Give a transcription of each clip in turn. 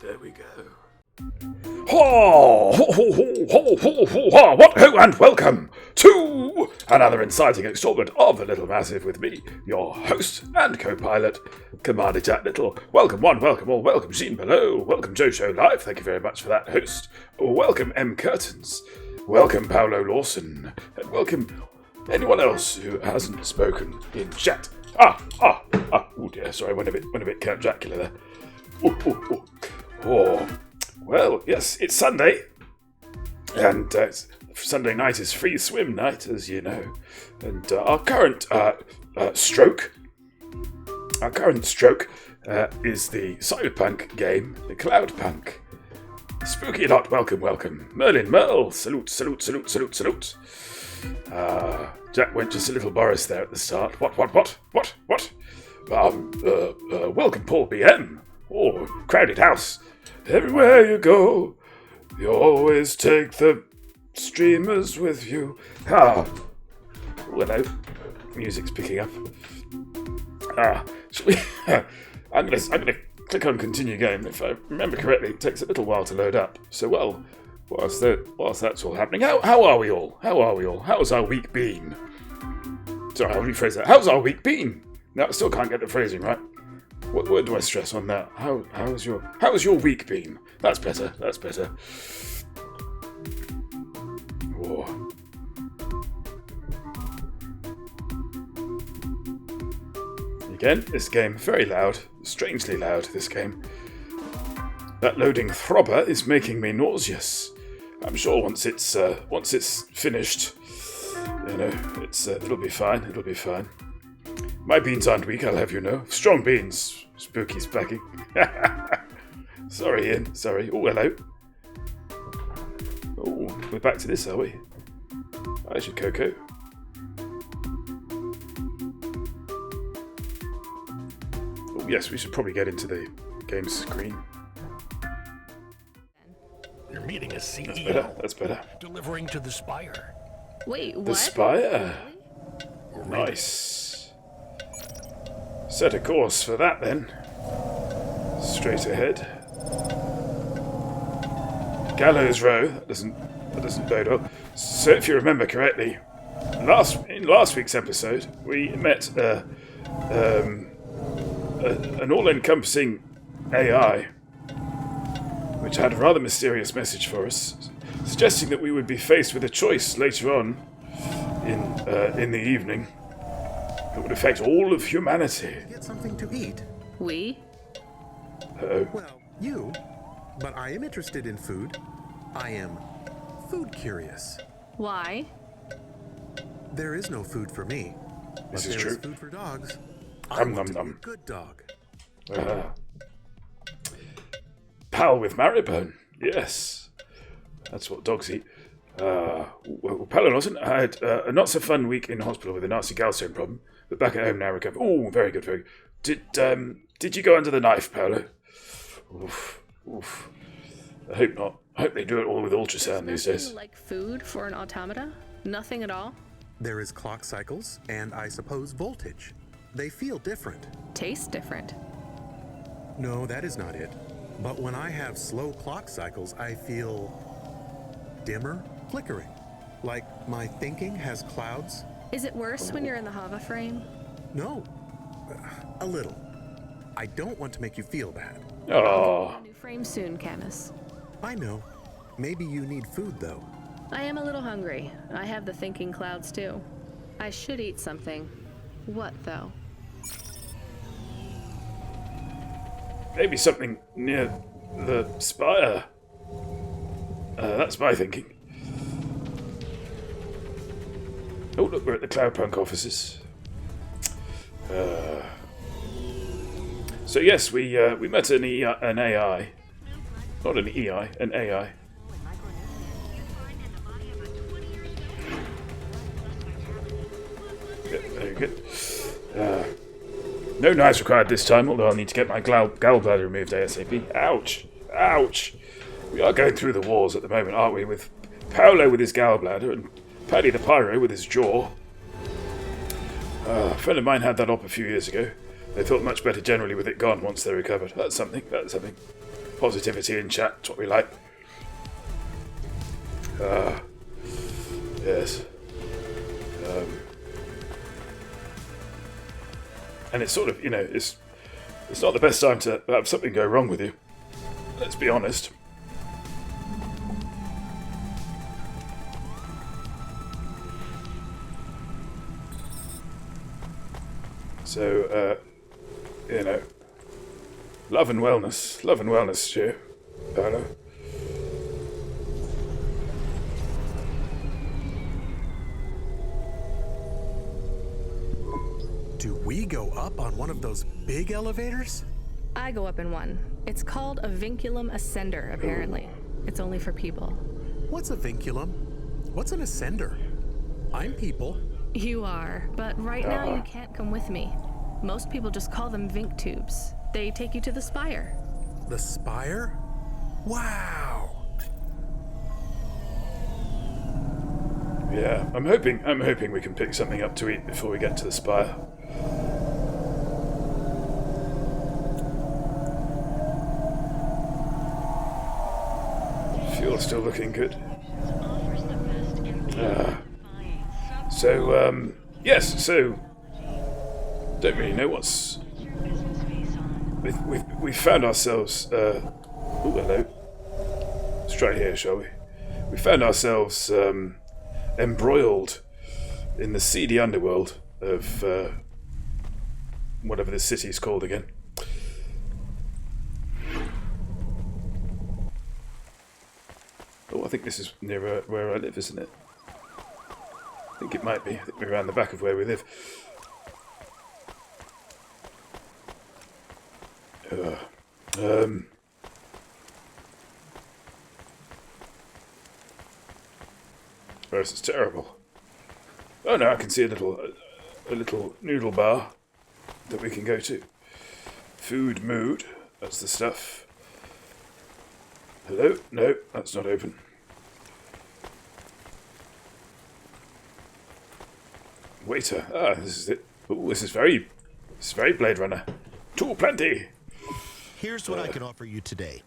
There we go. Ho, ho, ho, ho, ho, ho, ho, ho, what ho, and welcome to another inciting installment of The Little Massive with me, your host and co-pilot, Commander Jack Lyttle. Welcome one, welcome all, welcome Jean Below, welcome Joe Show Live, thank you very much for that, host. Welcome M. Curtains, welcome Paolo Lawson, and welcome anyone else who hasn't spoken in chat. Oh dear, sorry, went a bit Count Dracula there. Oh. Well, yes, it's Sunday, and Sunday night is free swim night, as you know. And our current stroke is the Cyberpunk game, the Cloudpunk. Spooky lot, welcome. Merlin, Merle, salute. Jack went just a little Boris there at the start. What? Welcome, Paul BM. Oh, crowded house. Everywhere you go, you always take the streamers with you. Hello. Music's picking up. Shall we? I'm gonna click on continue game. If I remember correctly, it takes a little while to load up. So whilst that's all happening, how are we all? How's our week been? Sorry, I'll rephrase that. How's our week been? No, I still can't get the phrasing right. What word do I stress on that? How's your week been? That's better. Oh. Again, this game very loud, strangely loud. This game. That loading throbber is making me nauseous. I'm sure once it's finished, it'll be fine. My beans aren't weak, I'll have you know. Strong beans. Spooky's backing. Sorry, Ian. Sorry. Oh, hello. Oh, we're back to this, are we? I should Coco. Oh, yes, we should probably get into the game screen. Your meeting is CEO. That's better. Delivering to the Spire. Wait, what? The Spire? Nice. Set a course for that then. Straight ahead. Gallows Row. That doesn't bode well. So if you remember correctly, in last week's episode, we met an all-encompassing AI, which had a rather mysterious message for us, suggesting that we would be faced with a choice later on in the evening. It would affect all of humanity. Get something to eat. We? Uh-oh. Well, you. But I am interested in food. I am food curious. Why? There is no food for me. This but is there true. is food for dogs. Nom, want to nom. be a good dog. Pal with marrowbone. Yes. That's what dogs eat. Well, Pal and Lawson, I had a not-so-fun week in hospital with a nasty gallstone problem, but back at home now recovered. Oh, very good. Did you go under the knife, Paolo? Oof. I hope not. I hope they do it all with ultrasound these days. Like food for an automata? Nothing at all? There is clock cycles, and I suppose voltage. They feel different. Taste different. No, that is not it. But when I have slow clock cycles, I feel dimmer, flickering. Like my thinking has clouds. Is it worse when you're in the Hava frame? No, a little. I don't want to make you feel bad. Oh. New frame soon, Camus. I know. Maybe you need food, though. I am a little hungry. I have the thinking clouds, too. I should eat something. What, though? Maybe something near the Spire. That's my thinking. Oh, look, we're at the Cloudpunk offices. So yes, we met an AI. Not an EI, an AI. Yeah, very good. No knives required this time, although I'll need to get my gallbladder removed ASAP. Ouch! We are going through the wars at the moment, aren't we? With Paolo with his gallbladder and Paddy the Pyro with his jaw. A friend of mine had that op a few years ago. They felt much better generally with it gone once they recovered. That's something. Positivity in chat, that's what we like. Yes. And it's sort of, it's not the best time to have something go wrong with you. Let's be honest. So, love and wellness, Stu. Paolo. Do we go up on one of those big elevators? I go up in one. It's called a vinculum ascender, apparently. It's only for people. What's a vinculum? What's an ascender? I'm people. You are, but right now you can't come with me. Most people just call them Vink tubes. They take you to the spire. The spire? Wow! Yeah, I'm hoping we can pick something up to eat before we get to the spire. Fuel's still looking good. So don't really know what's. We found ourselves. Oh, hello. Let's try here, shall we? We found ourselves embroiled in the seedy underworld of whatever this city is called again. Oh, I think this is near where I live, isn't it? I think it might be. I think we're around the back of where we live. Oh, this is terrible. Oh no, I can see a little noodle bar that we can go to. Food mood, that's the stuff. Hello? No, that's not open. Waiter. Ah, this is it. Ooh, this is very Blade Runner. Too plenty. Here's what I can offer you today.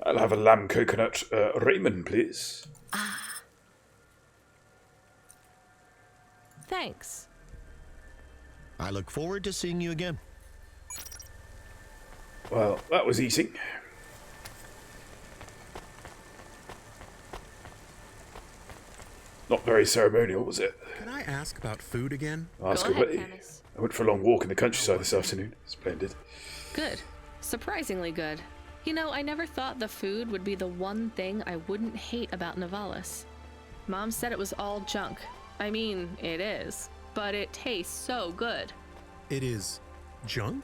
I'll have a lamb coconut ramen, please. Thanks. I look forward to seeing you again. Well, that was eating. Not very ceremonial, was it? Can I ask about food again? Ask Go ahead, away. Camus. I went for a long walk in the countryside this afternoon. Splendid. Good. Surprisingly good. You know, I never thought the food would be the one thing I wouldn't hate about Nivalis. Mom said it was all junk. I mean, it is. But it tastes so good. It is junk?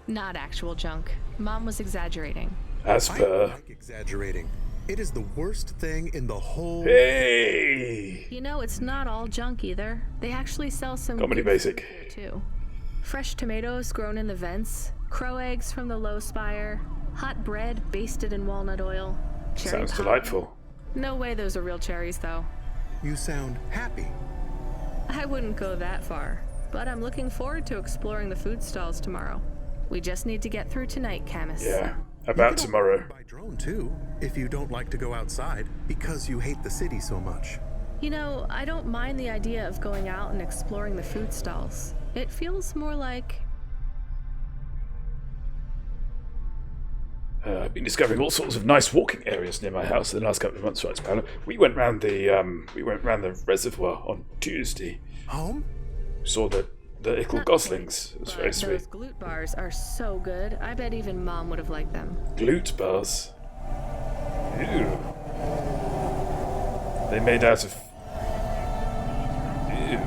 Not actual junk. Mom was exaggerating. As I per. like exaggerating. It is the worst thing in the whole... Hey! You know, it's not all junk either. They actually sell some Comedy good basic. food here too. Fresh tomatoes grown in the vents, crow eggs from the low spire, hot bread basted in walnut oil, cherry Sounds pie. delightful. No way those are real cherries, though. You sound happy. I wouldn't go that far, but I'm looking forward to exploring the food stalls tomorrow. We just need to get through tonight, Camus. Yeah. You About can tomorrow. also by drone too, if you don't like to go outside because you hate the city so much. You know, I don't mind the idea of going out and exploring the food stalls. It feels more like... I've been discovering all sorts of nice walking areas near my house in the last couple of months, right, Paolo? We went round the reservoir on Tuesday. Home? Saw the ickle goslings. It was very But sweet. those glute bars are so good. I bet even Mom would have liked them. Glute bars. Ew. They made out of. Ew.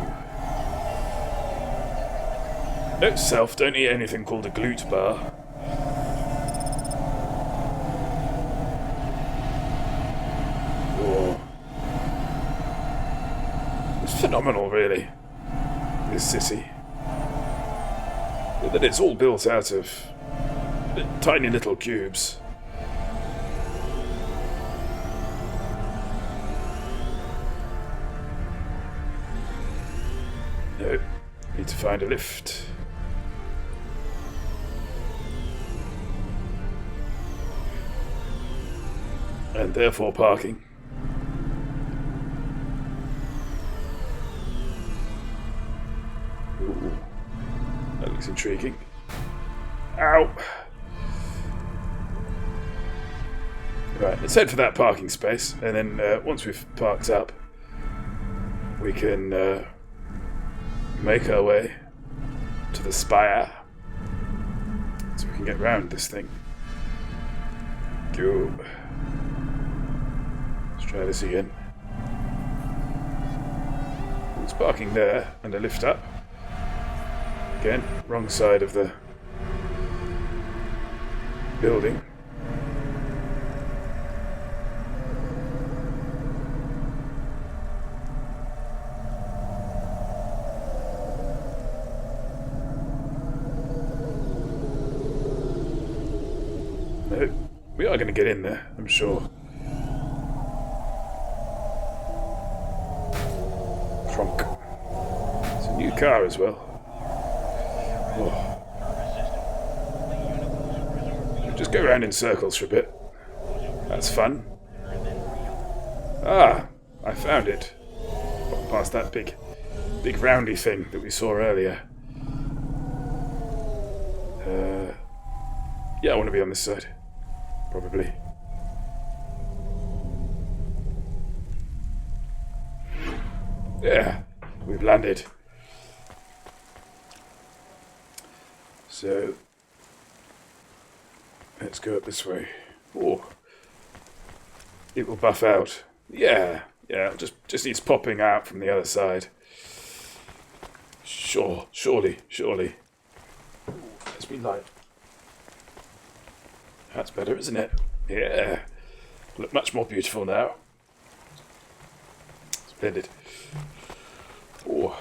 Note self, don't eat anything called a glute bar. Oh. It's phenomenal, really. This city. That it's all built out of tiny little cubes. No, need to find a lift. and therefore parking. Ooh, that looks intriguing. Ow! Right, let's head for that parking space, and then once we've parked up, we can make our way to the spire, so we can get round this thing. Go. Let's try this again. It's parking there, and a lift up. Again, wrong side of the building. No, we are going to get in there, I'm sure. Trunk. It's a new car as well. Oh. Just go around in circles for a bit. That's fun. Ah, I found it. Got past that big roundy thing that we saw earlier. Yeah, I want to be on this side. Probably. Yeah, we've landed. So, let's go up this way. Oh, it will buff out. Yeah, just needs popping out from the other side. Surely. Let's be light. That's better, isn't it? Yeah. Look much more beautiful now. Splendid. Oh.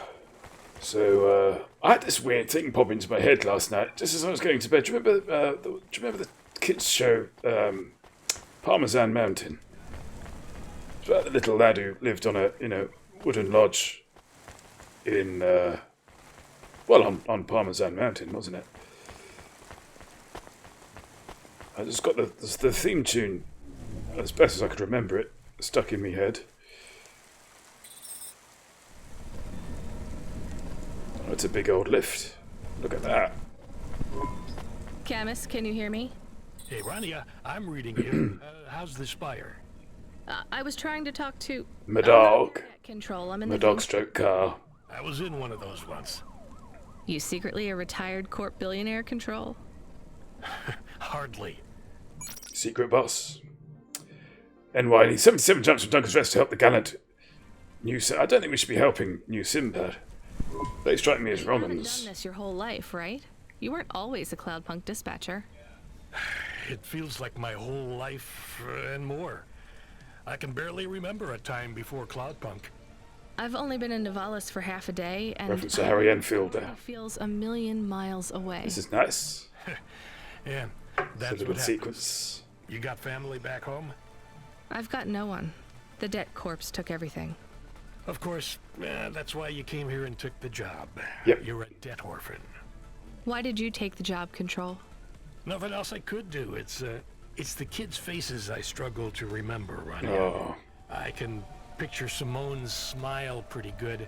So, I had this weird thing pop into my head last night, just as I was going to bed. Do you remember the kids' show, Parmesan Mountain? It's about the little lad who lived on a, wooden lodge in, on Parmesan Mountain, wasn't it? I just got the theme tune, as best as I could remember it, stuck in my head. Oh, it's a big old lift. Look at that. Camus, can you hear me? Hey, Rania, I'm reading you. How's the spire? I was trying to talk to... My dog. Control. I'm in My the dog stroke car. I was in one of those once. You secretly a retired corp billionaire, Control? Hardly. Secret boss. NYD 77 jumps from Duncan's Rest to help the gallant new Sim. I don't think we should be helping new Simbad. They strike me as You haven't Romans. done this your whole life, right? You weren't always a Cloudpunk dispatcher. It feels like my whole life and more. I can barely remember a time before Cloudpunk. I've only been in Nivalis for half a day, and Reference to Harry Enfield there. it feels a million miles away. This is nice. Yeah, It's a that's little what happens. sequence. You got family back home? I've got no one. The debt corpse took everything. Of course, that's why you came here and took the job. Yep. You're a debt orphan. Why did you take the job, Control? Nothing else I could do. It's the kids' faces I struggle to remember, Ronnie. Oh, I can picture Simone's smile pretty good,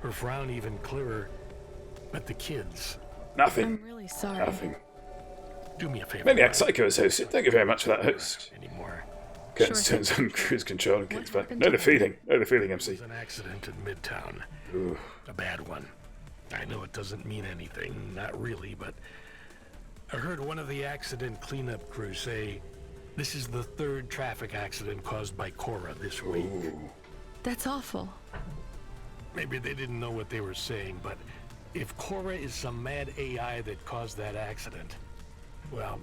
her frown even clearer. But the kids, nothing. I'm really sorry. Nothing. do me a favor. Maniac Psycho has hosted. Thank you very much for that host. Anymore. Curtis Sure turns on cruise control and kicks back. happened Know to the feeling. Know the feeling, MC. There's an accident in Midtown. Ooh. A bad one. I know it doesn't mean anything, not really, but I heard one of the accident cleanup crew say this is the third traffic accident caused by Cora this week. That's awful. Maybe they didn't know what they were saying, but if Cora is some mad AI that caused that accident, well,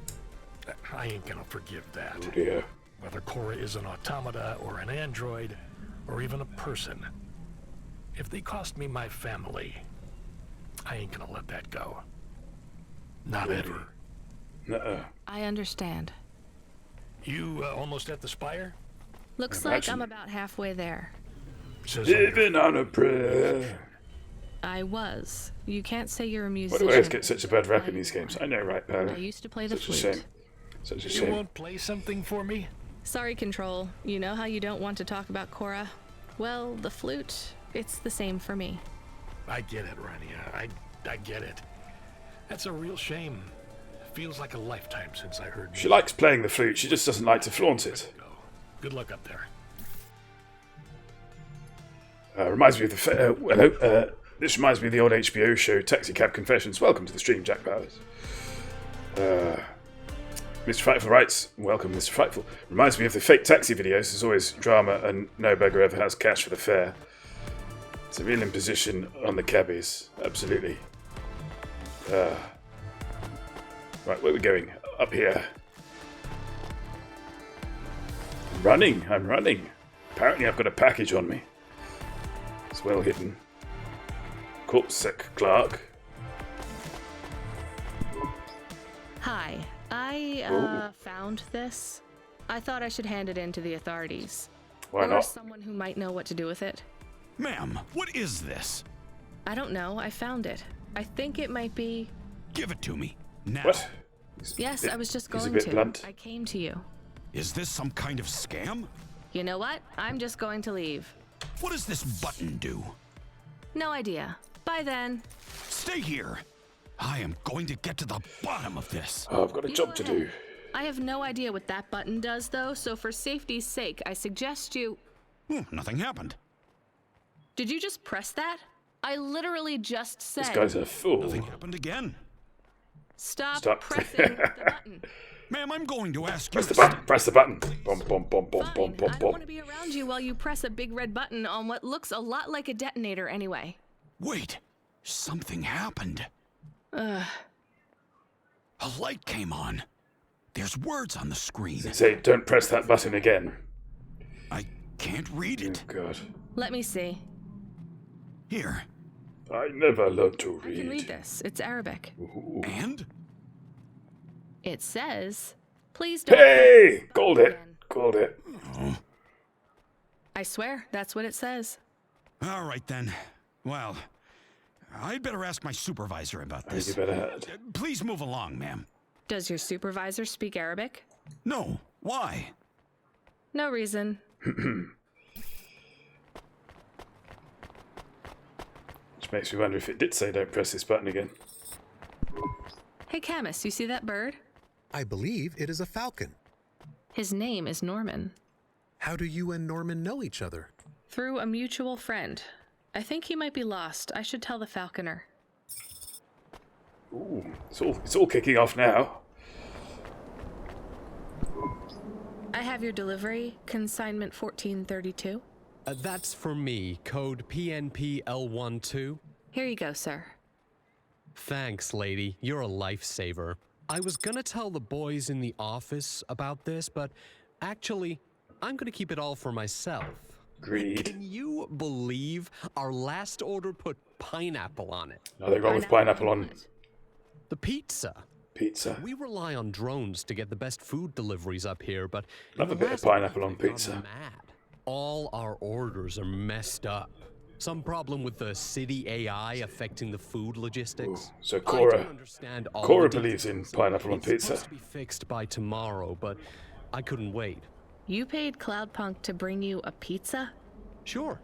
I ain't gonna forgive that. Oh dear. Whether Cora is an automata or an android or even a person. If they cost me my family, I ain't gonna let that go. Not ever. Nuh-uh. I understand. You almost at the spire? Looks Imagine. like I'm about halfway there. Says on your Living on a prayer. I was. You can't say you're a Why musician. do I always get such a bad rap in these games? I know, right, I Paolo? used to play the Such a flute. shame. Such a You shame. won't play something for me? Sorry, Control. You know how you don't want to talk about Cora? Well, the flute, it's the same for me. I get it, Rania. I get it. That's a real shame. Feels like a lifetime since I heard. She likes playing the flute, she just doesn't like to flaunt it. Good luck up there. Reminds me of the... hello, this reminds me of the old HBO show, Taxi Cab Confessions. Welcome to the stream, Jack Powers. Mr. Frightful writes, welcome, Mr. Frightful. Reminds me of the fake taxi videos. There's always drama and no beggar ever has cash for the fare. It's a real imposition on the cabbies. Absolutely. Right, where are we going? Up here. I'm running. Apparently I've got a package on me. It's well hidden. Corpsec Clark. Hi, I found this. I thought I should hand it in to the authorities. Why or not? someone who might know what to do with it. Ma'am, what is this? I don't know, I found it. I think it might be... Give it to me, now. What? Yes, I was just he's a going bit to. blunt. I came to you. Is this some kind of scam? You know what? I'm just going to leave. What does this button do? No idea. Bye then. Stay here. I am going to get to the bottom of this. Oh, I've got a You job go to ahead. do. I have no idea what that button does, though, so for safety's sake, I suggest you... Nothing happened. Did you just press that? I literally just said... This guy's a fool. Nothing happened again. Stop pressing pressing the button. Ma'am, I'm going to ask Press you the button. Press the button. Bum, bum, bum, bum, Fine, bum, I bum, don't bum. want to be around you while you press a big red button on what looks a lot like a detonator anyway. Wait, something happened. A light came on. There's words on the screen. Say, don't press that button again. I can't read Oh, it. God. Let me see. Here. I never learned to I can read read. this. It's Arabic. Ooh. And? It says, please don't... Hey! press the Called button it. again." Called it. I swear, that's what it says. All right, then. Well, I'd better ask my supervisor about I think you this. better... Please move along, ma'am. Does your supervisor speak Arabic? No. Why? No reason. Which makes me wonder if it did say don't press this button again. Hey, Camus, you see that bird? I believe it is a falcon. His name is Norman. How do you and Norman know each other? Through a mutual friend. I think he might be lost. I should tell the falconer. Ooh, it's all kicking off now. I have your delivery, consignment 1432. That's for me, code PNPL12. Here you go, sir. Thanks, lady. You're a lifesaver. I was gonna tell the boys in the office about this, but actually, I'm gonna keep it all for myself. Greed. Can you believe our last order put pineapple on it? Nothing wrong with pineapple on The pizza. pizza. We rely on drones to get the best food deliveries up here, but in Love the a bit of last pineapple week, on they've pizza. gone mad. All our orders are messed up. Some problem with the city AI affecting the food logistics. So I Cora don't understand all Cora the believes in details. pineapple on It's pizza. supposed to be fixed by tomorrow, but I couldn't wait. You paid Cloudpunk to bring you a pizza? Sure.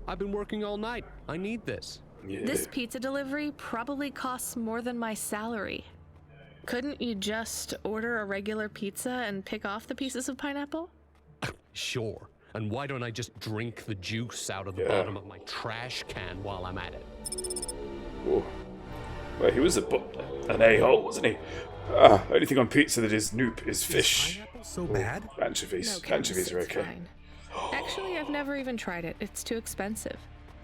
I've been working all night. I need this. Yeah. This pizza delivery probably costs more than my salary. Couldn't you just order a regular pizza and pick off the pieces of pineapple? Sure. And why don't I just drink the juice out of the Yeah. bottom of my trash can while I'm at it? Ooh. Well, he was an a-hole, wasn't he? Ah, only thing on pizza that is noop is fish. Pineapple so bad? Anchovies. Camus, Anchovies are it's okay. fine. Actually, I've never even tried it. It's too expensive.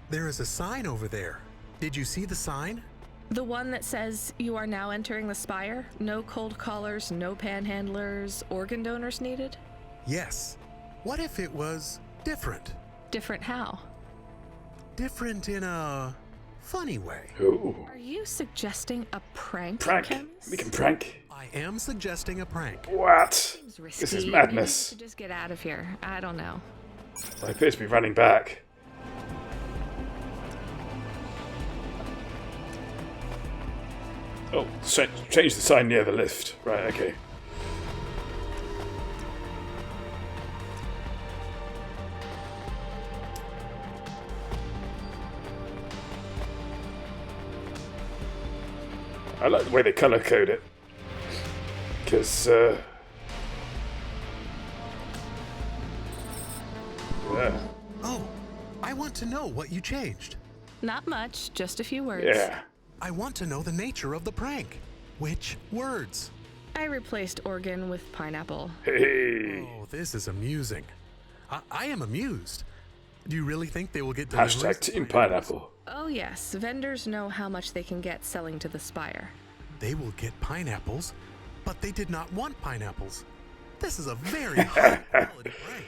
There is a sign over there. Did you see the sign? The one that says you are now entering the Spire? No cold callers, no panhandlers, organ donors needed? Yes. What if it was different? Different how? Different in a funny way. Ooh. Are you suggesting a prank? Prank. Camus? We can prank. I am suggesting a prank. What? Seems risky. This is Maybe madness. we should just get out of here. I don't know. I appear to be running back. Oh, change the sign near the lift. Right, okay. I like the way they color code it. Because, yeah. Oh, I want to know what you changed. Not much, just a few words. Yeah. I want to know the nature of the prank. Which words? I replaced organ with pineapple. Hey. Oh, this is amusing. I am amused. Do you really think they will get deliveries? Hashtag Team Pineapple. Oh yes, vendors know how much they can get selling to the Spire. They will get pineapples, but they did not want pineapples. This is a very high quality prank.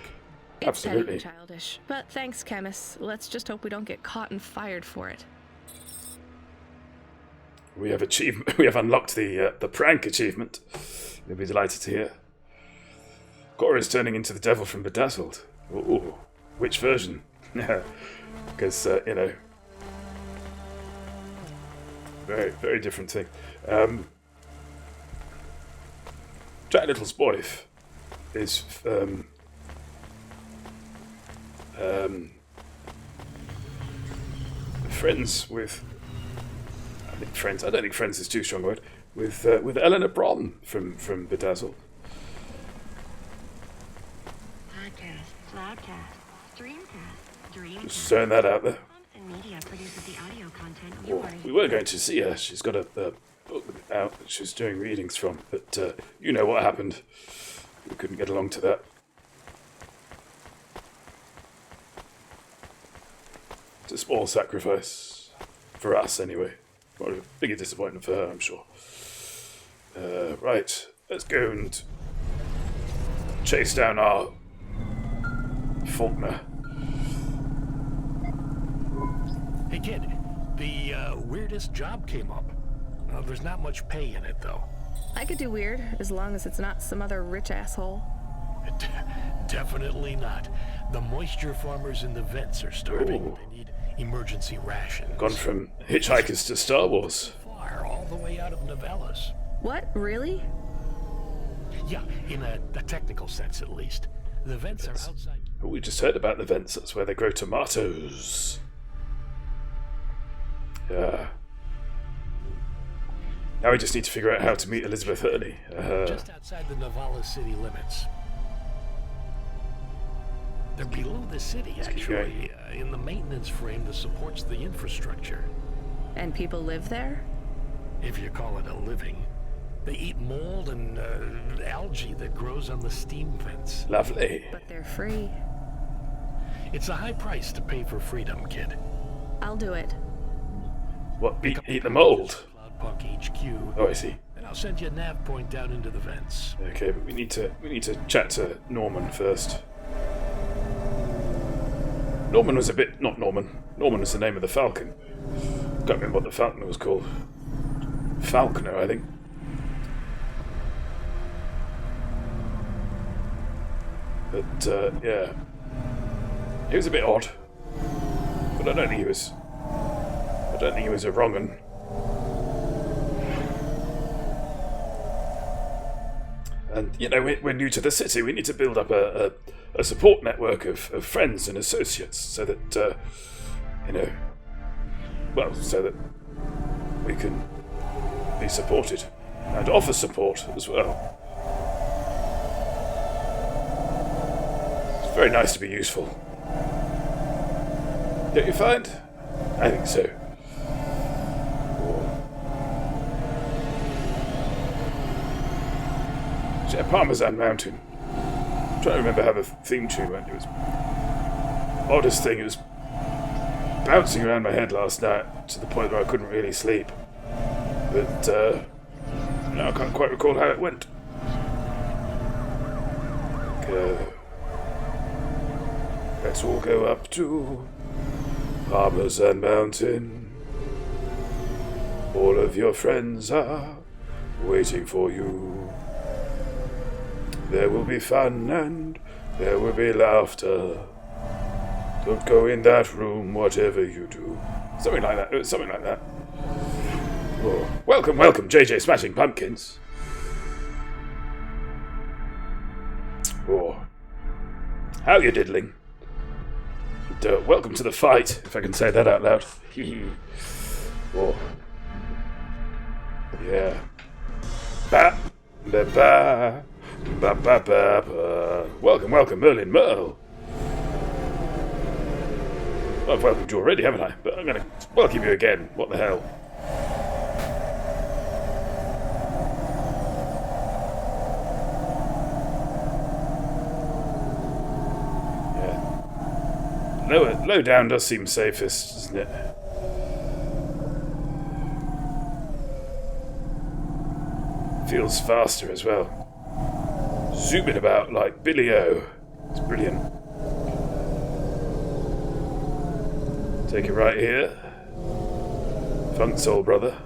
It's Absolutely. petty and childish, but thanks, chemists. Let's just hope we don't get caught and fired for it. We have achieved. We have unlocked the prank achievement. You'll be delighted to hear. Cora is turning into the devil from Bedazzled. Ooh, which version? Because you know, very very different thing. Jack Little's wife is friends with. I don't think friends is too strong a word. With Eleanor Bron from Bedazzled. Podcast, Cloudcast, Streamcast, Dreamcast. Just throwing that out there. Thompson Media produces the audio content you Well, are we were going to see her. She's got a book out that she's doing readings from, but you know what happened. We couldn't get along to that. It's a small sacrifice for us, anyway. Well, a bigger disappointment for her, I'm sure. Right, let's go and chase down our Faulkner. Hey kid, the weirdest job came up. There's not much pay in it though. I could do weird, as long as it's not some other rich asshole. Definitely not. The moisture farmers in the vents are starving. Ooh. They need emergency rations. Gone from Hitchhikers to Star Wars. Far, all the way out of Novellas. What? Really? Yeah, in a technical sense at least. The vents are outside. Oh, we just heard about the vents. That's where they grow tomatoes. Yeah. Now we just need to figure out how to meet Elizabeth Hurley. Just outside the Novellas city limits. They're below the city, actually, in the maintenance frame that supports the infrastructure. And people live there? If you call it a living. They eat mold and algae that grows on the steam vents. Lovely. But they're free. It's a high price to pay for freedom, kid. I'll do it. What, eat the mold? Cloudpunk HQ. Oh, I see. And I'll send you a nav point down into the vents. Okay, but we need to chat to Norman first. Norman was a bit... Not Norman. Norman was the name of the Falcon. Don't remember what the Falcon was called. Falconer, I think. But, yeah. He was a bit odd. But I don't think he was... I don't think he was a wrong 'un. And, you know, we're new to the city. We need to build up a support network of friends and associates so that, you know, well, so that we can be supported and offer support as well. It's very nice to be useful. Don't you find? I think so. Parmesan Mountain. I'm trying to remember how the theme tune went. It was oddest thing. It was bouncing around my head last night to the point where I couldn't really sleep. But now I can't quite recall how it went. Let's all go up to Parmesan Mountain. All of your friends are waiting for you. There will be fun and there will be laughter. Don't go in that room, whatever you do. Something like that. It was something like that. Oh. Welcome, welcome, JJ Smashing Pumpkins. Oh. How you diddling? And, welcome to the fight, if I can say that out loud. Oh. Yeah. Ba ba ba ba ba ba ba. Welcome, welcome, Merlin Merle. Well, I've welcomed you already, haven't I? But I'm gonna welcome you again. What the hell? Yeah. Low down does seem safest, doesn't it? Feels faster as well. Zooming about like Billy O. It's brilliant. Take it right here. Funk soul, brother.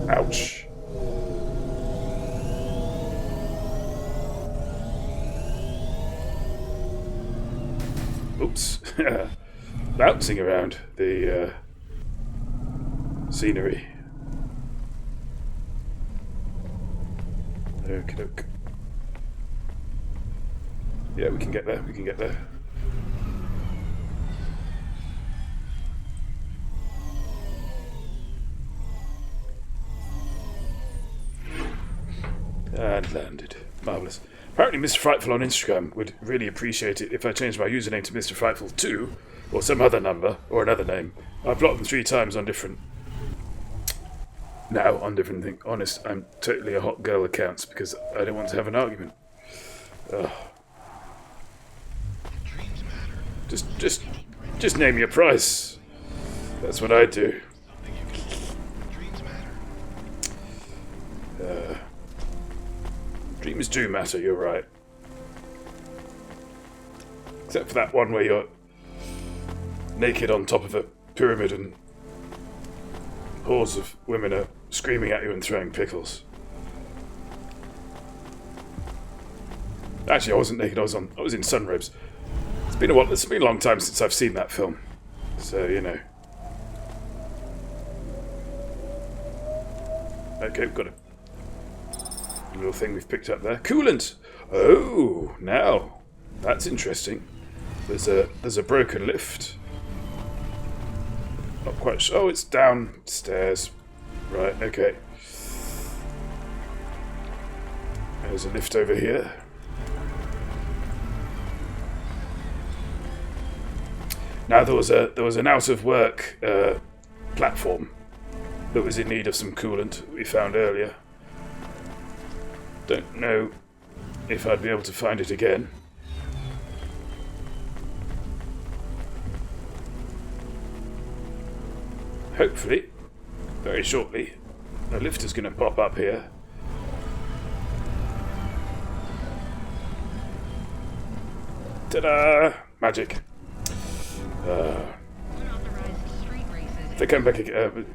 Ouch. Oops. Bouncing around the scenery. Okie doke. Yeah, we can get there, we can get there. And landed. Marvellous. Apparently Mr. Frightful on Instagram would really appreciate it if I changed my username to Mr. Frightful 2, or some other number, or another name. I've blocked them 3 times on different... Now, on different things. Honest, I'm totally a hot girl accounts because I don't want to have an argument. Ugh. Just name your price. That's what I do. Dreams do matter, you're right. Except for that one where you're naked on top of a pyramid and hordes of women are screaming at you and throwing pickles. Actually, I wasn't naked, I was in sunrobes. It's been a long time since I've seen that film. So, you know. Okay, we've got a little thing we've picked up there. Coolant! Oh, now. That's interesting. There's a broken lift. Not quite sure. Oh, it's downstairs. Right, okay. There's a lift over here. Now there was an out of work platform that was in need of some coolant we found earlier. Don't know if I'd be able to find it again. Hopefully, very shortly, a lift is going to pop up here. Ta-da! Magic. If they come back again,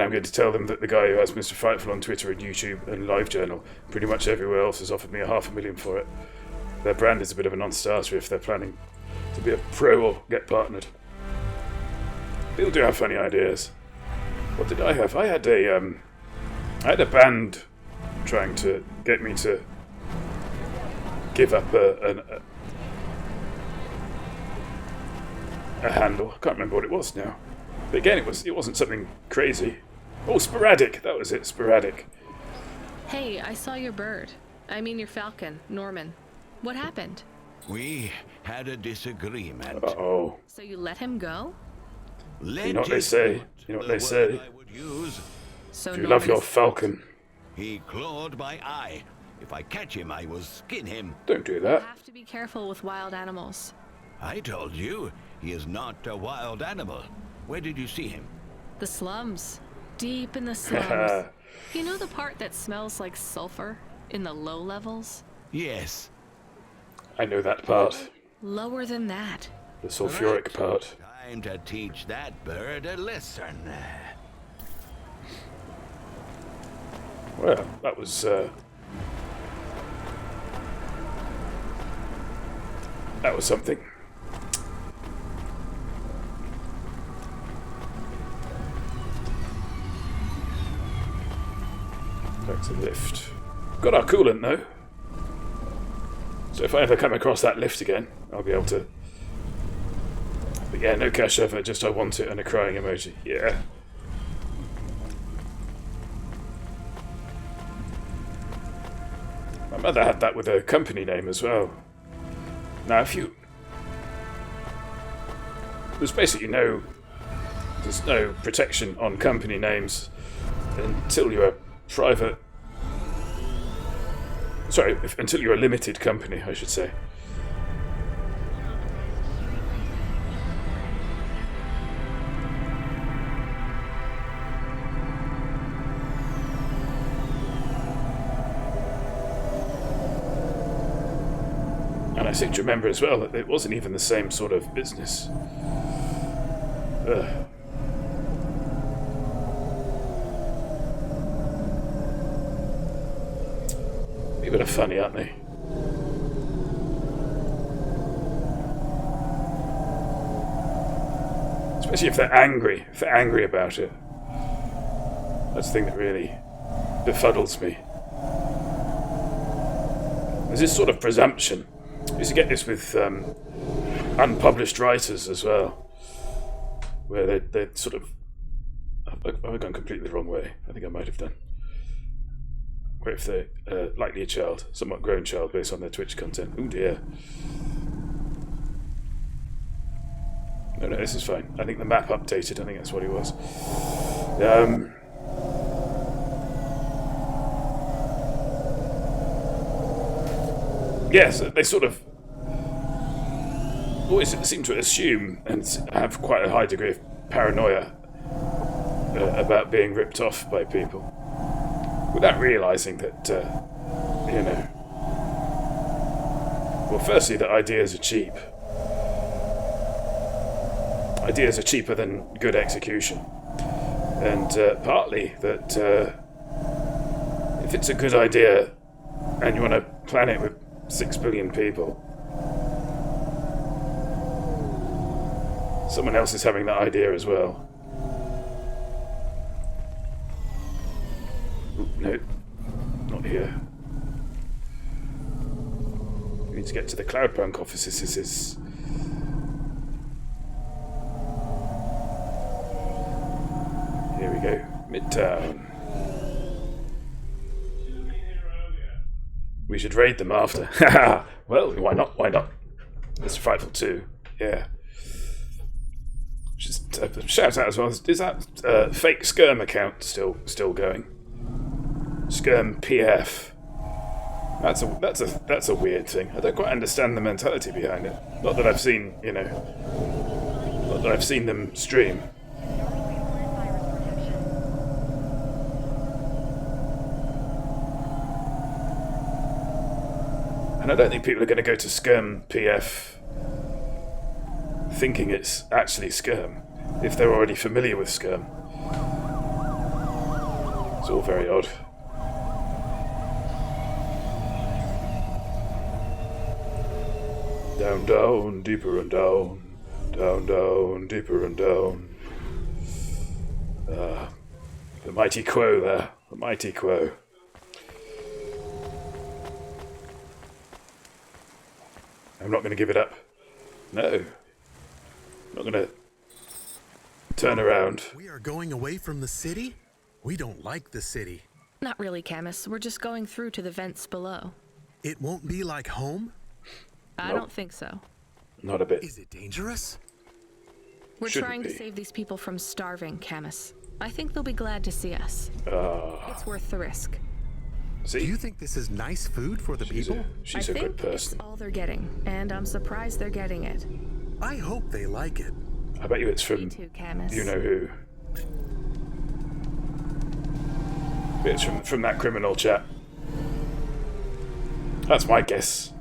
I'm going to tell them that the guy who has Mr. Frightful on Twitter and YouTube and LiveJournal, pretty much everywhere else, has offered me $500,000 for it. Their brand is a bit of a non-starter if they're planning to be a pro or get partnered. People do have funny ideas. What did I have? I had a band trying to get me to give up a handle. I can't remember what it was now. But again, it wasn't something crazy. Oh, sporadic. That was it. Sporadic. Hey, I saw your bird. I mean your falcon, Norman. What happened? We had a disagreement. Uh-oh. So you let him go? You know what they say. You know what they say. So If you love your falcon, he clawed my eye. If I catch him, I will skin him. don't do You that. have to be careful with wild animals. I told you, he is not a wild animal. Where did you see him? The slums. Deep in the slums. You know the part that smells like sulfur? In the low levels? Yes. I know that part. Lower than that. The sulfuric part. Time to teach that bird a lesson. Well, that was something. Back to the lift. Got our coolant though. So if I ever come across that lift again, I'll be able to... But yeah, no cash over, just I want it and a crying emoji. Yeah. My mother had that with her company name as well. Now, there's basically there's no protection on company names until you're a private... Sorry, until you're a limited company, I should say. And I seem to remember as well that it wasn't even the same sort of business. A bit of funny, aren't they? Especially if they're angry about it. That's the thing that really befuddles me. There's this sort of presumption. You used to get this with unpublished writers as well, where they sort of... Have I gone completely the wrong way? I think I might have done. Where if they're likely a child, somewhat grown child based on their Twitch content. Oh dear. No, this is fine. I think the map updated. I think that's what it was. Yes, they sort of always seem to assume and have quite a high degree of paranoia about being ripped off by people, without realising that, well, firstly, that ideas are cheap. Ideas are cheaper than good execution. And partly that if it's a good idea and you want to plan it with 6 billion people, someone else is having that idea as well. No, not here. We need to get to the Cloudpunk offices. This is... Here we go. Midtown. We should raid them after. Well, why not? Why not? It's frightful too. Yeah. Just shout out as well. Is that fake Skirm account still going? Skirm PF. That's a weird thing. I don't quite understand the mentality behind it. Not that I've seen, not that I've seen them stream. And I don't think people are going to go to Skirm PF thinking it's actually Skirm, if they're already familiar with Skirm. It's all very odd. Down, down, deeper and down. Down, down, deeper and down. The mighty Quo there. The mighty Quo. I'm not going to give it up. No. I'm not going to turn around. We are going away from the city? We don't like the city. Not really, Camus. We're just going through to the vents below. It won't be like home? I don't think so. Not a bit. Is it dangerous? We're trying to save these people from starving, Camus. I think they'll be glad to see us. It's worth the risk. See? Do you think this is nice food for the people? She's a good person. It's all they're getting, and I'm surprised they're getting it. I hope they like it. I bet you it's from Me too, Camus. you know who. It's from that criminal chat. That's my guess.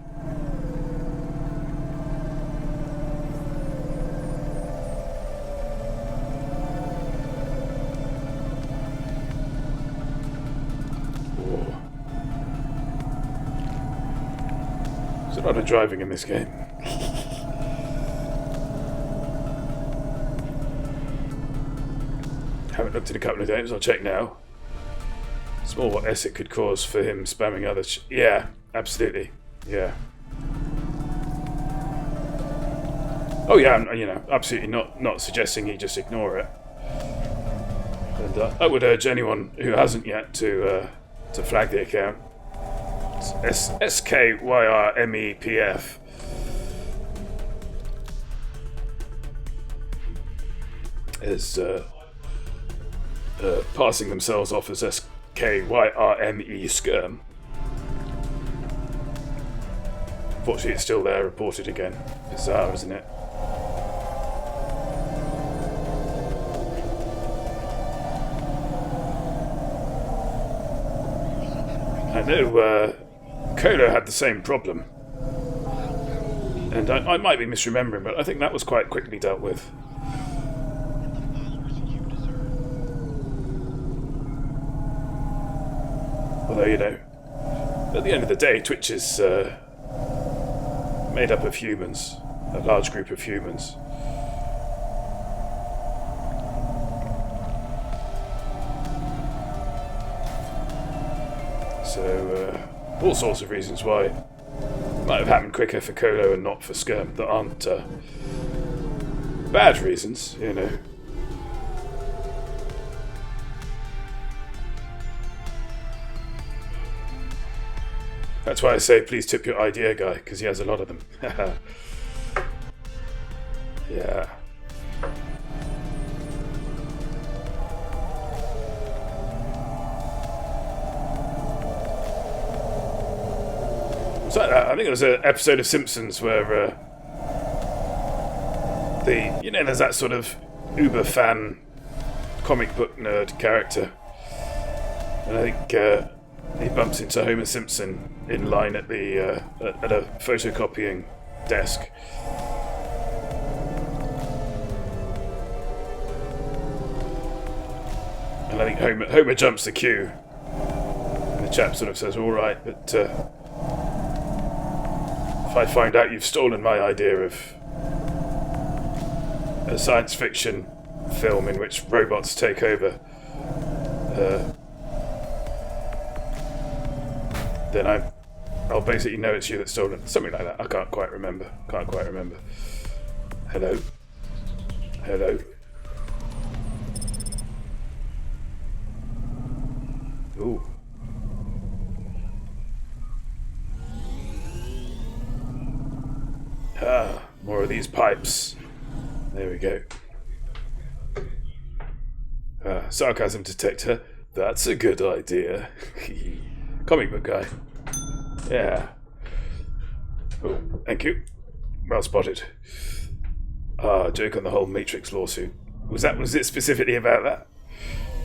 There's a lot of driving in this game. Haven't looked in a couple of days. I'll check now. It's more what Essex could cause for him spamming others. Yeah, absolutely. Yeah. Oh yeah, absolutely not suggesting he just ignore it. And I would urge anyone who hasn't yet to flag the account. SKYRMEPF. Is passing themselves off as SKYRME Skirm. Fortunately, it's still there, reported again. Bizarre, isn't it? I know Kolo had the same problem. And I might be misremembering, but I think that was quite quickly dealt with. Although, you know, at the end of the day, Twitch is made up of humans, a large group of humans. So, all sorts of reasons why it might have happened quicker for Kolo and not for Skirm that aren't bad reasons, you know. That's why I say please tip your idea guy, because he has a lot of them. Yeah. Was that? I think it was an episode of Simpsons where there's that sort of uber fan comic book nerd character, and I think he bumps into Homer Simpson in line at the at a photocopying desk. And I think Homer jumps the queue, and the chap sort of says, "All right, but if I find out you've stolen my idea of a science fiction film in which robots take over, then I'll basically know it's you that's stolen it." Something like that. I can't quite remember. Hello. Ooh. Ah, more of these pipes. There we go. Sarcasm detector. That's a good idea. Comic book guy. Yeah. Oh, thank you. Well spotted. Joke on the whole Matrix lawsuit. Was it specifically about that?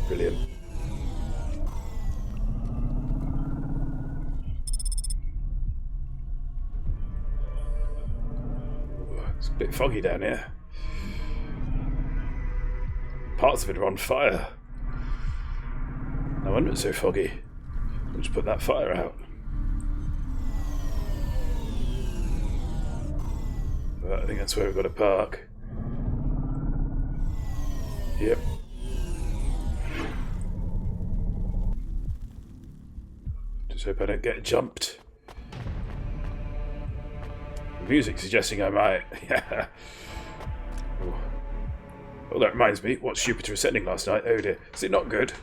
Brilliant. It's a bit foggy down here. Parts of it are on fire. No wonder it's so foggy. We'll just put that fire out. But I think that's where we've got to park. Yep. Just hope I don't get jumped. The music suggesting I might. Yeah. Oh, that reminds me. What's Jupiter ascending last night? Oh dear. Is it not good?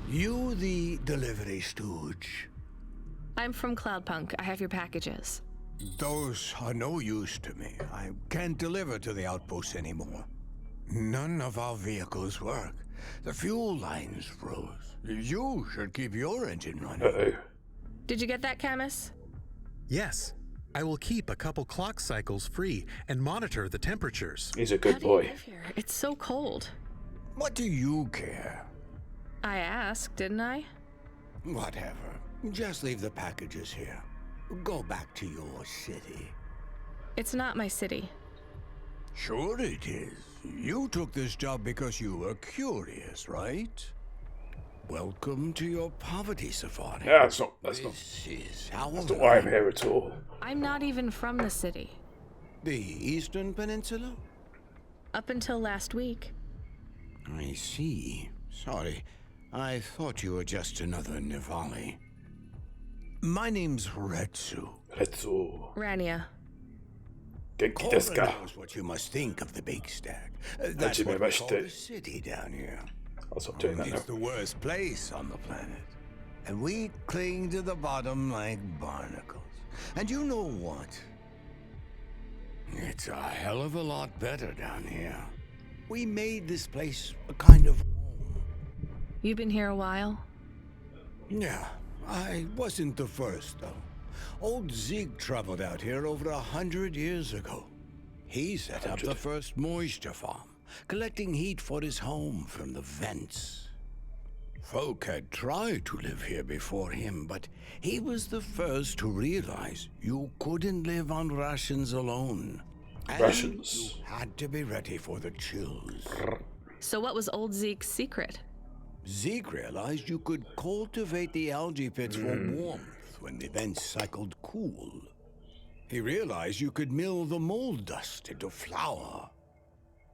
You the delivery stooge? I'm from Cloudpunk. I have your packages. Those are no use to me. I can't deliver to the outpost anymore. None of our vehicles work. The fuel lines froze. You should keep your engine running. Uh-oh. Did you get that, Camus? Yes. I will keep a couple clock cycles free and monitor the temperatures. He's a good boy. How do you live here? It's so cold. What do you care? I asked, didn't I? Whatever. Just leave the packages here. Go back to your city. It's not my city. Sure it is. You took this job because you were curious, right? Welcome to your poverty safari. Yeah, that's not This is that's not why I'm here at all. I'm not even from the city. The Eastern Peninsula? Up until last week. I see. Sorry. I thought you were just another Nivali. My name's Retsu. Rania. Genki desu Cora ka? knows what you must think of the big stack. That's what we call the city down here. I'll stop doing that now. It's the worst place on the planet. and we cling to the bottom like barnacles. And you know what? It's a hell of a lot better down here. We made this place a kind of home. You've been here a while? Yeah, I wasn't the first, though. Old Zeke traveled out here over 100 years ago. He set up the first moisture farm, collecting heat for his home from the vents. Folk had tried to live here before him, but he was the first to realize you couldn't live on rations alone. Rations? You had to be ready for the chills. So what was old Zeke's secret? Zeke realized you could cultivate the algae pits for warmth when the vents cycled cool. He realized you could mill the mold dust into flour.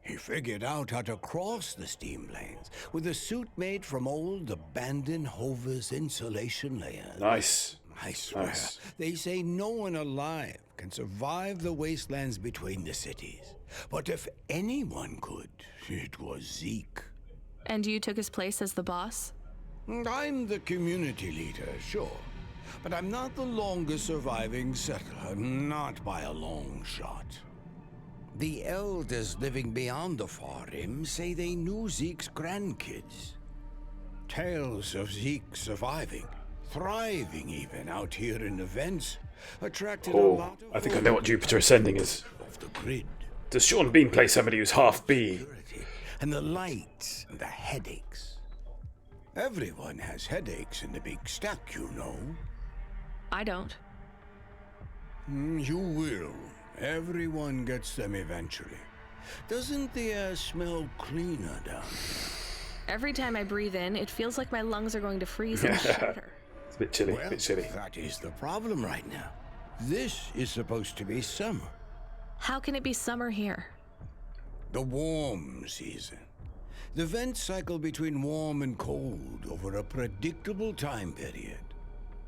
He figured out how to cross the steam lanes with a suit made from old abandoned Hover's insulation layers. Nice. I swear, Nice. they say no one alive can survive the wastelands between the cities. But if anyone could, it was Zeke. And you took his place as the boss? I'm the community leader, sure. But I'm not the longest surviving settler, not by a long shot. The elders living beyond the far rim say they knew Zeke's grandkids. Tales of Zeke surviving, thriving even out here in the vents, attracted a lot of I think I know what Jupiter Ascending is. off the grid. Does Sean Bean play somebody who's half bee? And the lights and the headaches. Everyone has headaches in the big stack, you know. I don't. You will. Everyone gets them eventually. Doesn't the air smell cleaner down here? Every time I breathe in, it feels like my lungs are going to freeze and shatter. It's a bit chilly, Well, a bit chilly. that is the problem right now. This is supposed to be summer. How can it be summer here? The warm season. The vents cycle between warm and cold over a predictable time period.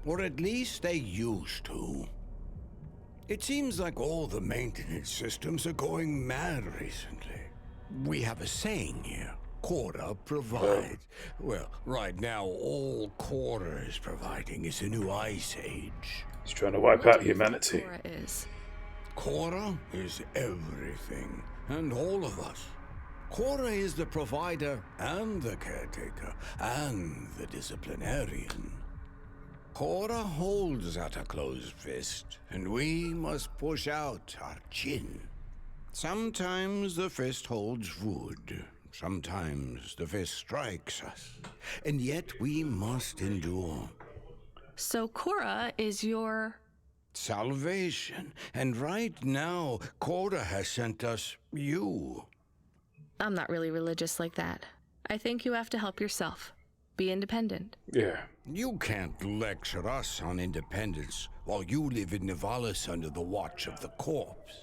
Or at least they used to. It seems like all the maintenance systems are going mad recently. We have a saying here. Cora provides. Well, right now, all Cora is providing is a new ice age. He's trying to wipe out humanity. Cora is. Cora is everything, and all of us. Cora is the provider, and the caretaker, and the disciplinarian. Cora holds out a closed fist, and we must push out our chin. Sometimes the fist holds wood. Sometimes the fist strikes us. And yet we must endure. So Cora is your... Salvation. And right now, Cora has sent us you. I'm not really religious like that. I think you have to help yourself. Be independent. Yeah. You can't lecture us on independence while you live in Nivalis under the watch of the corpse.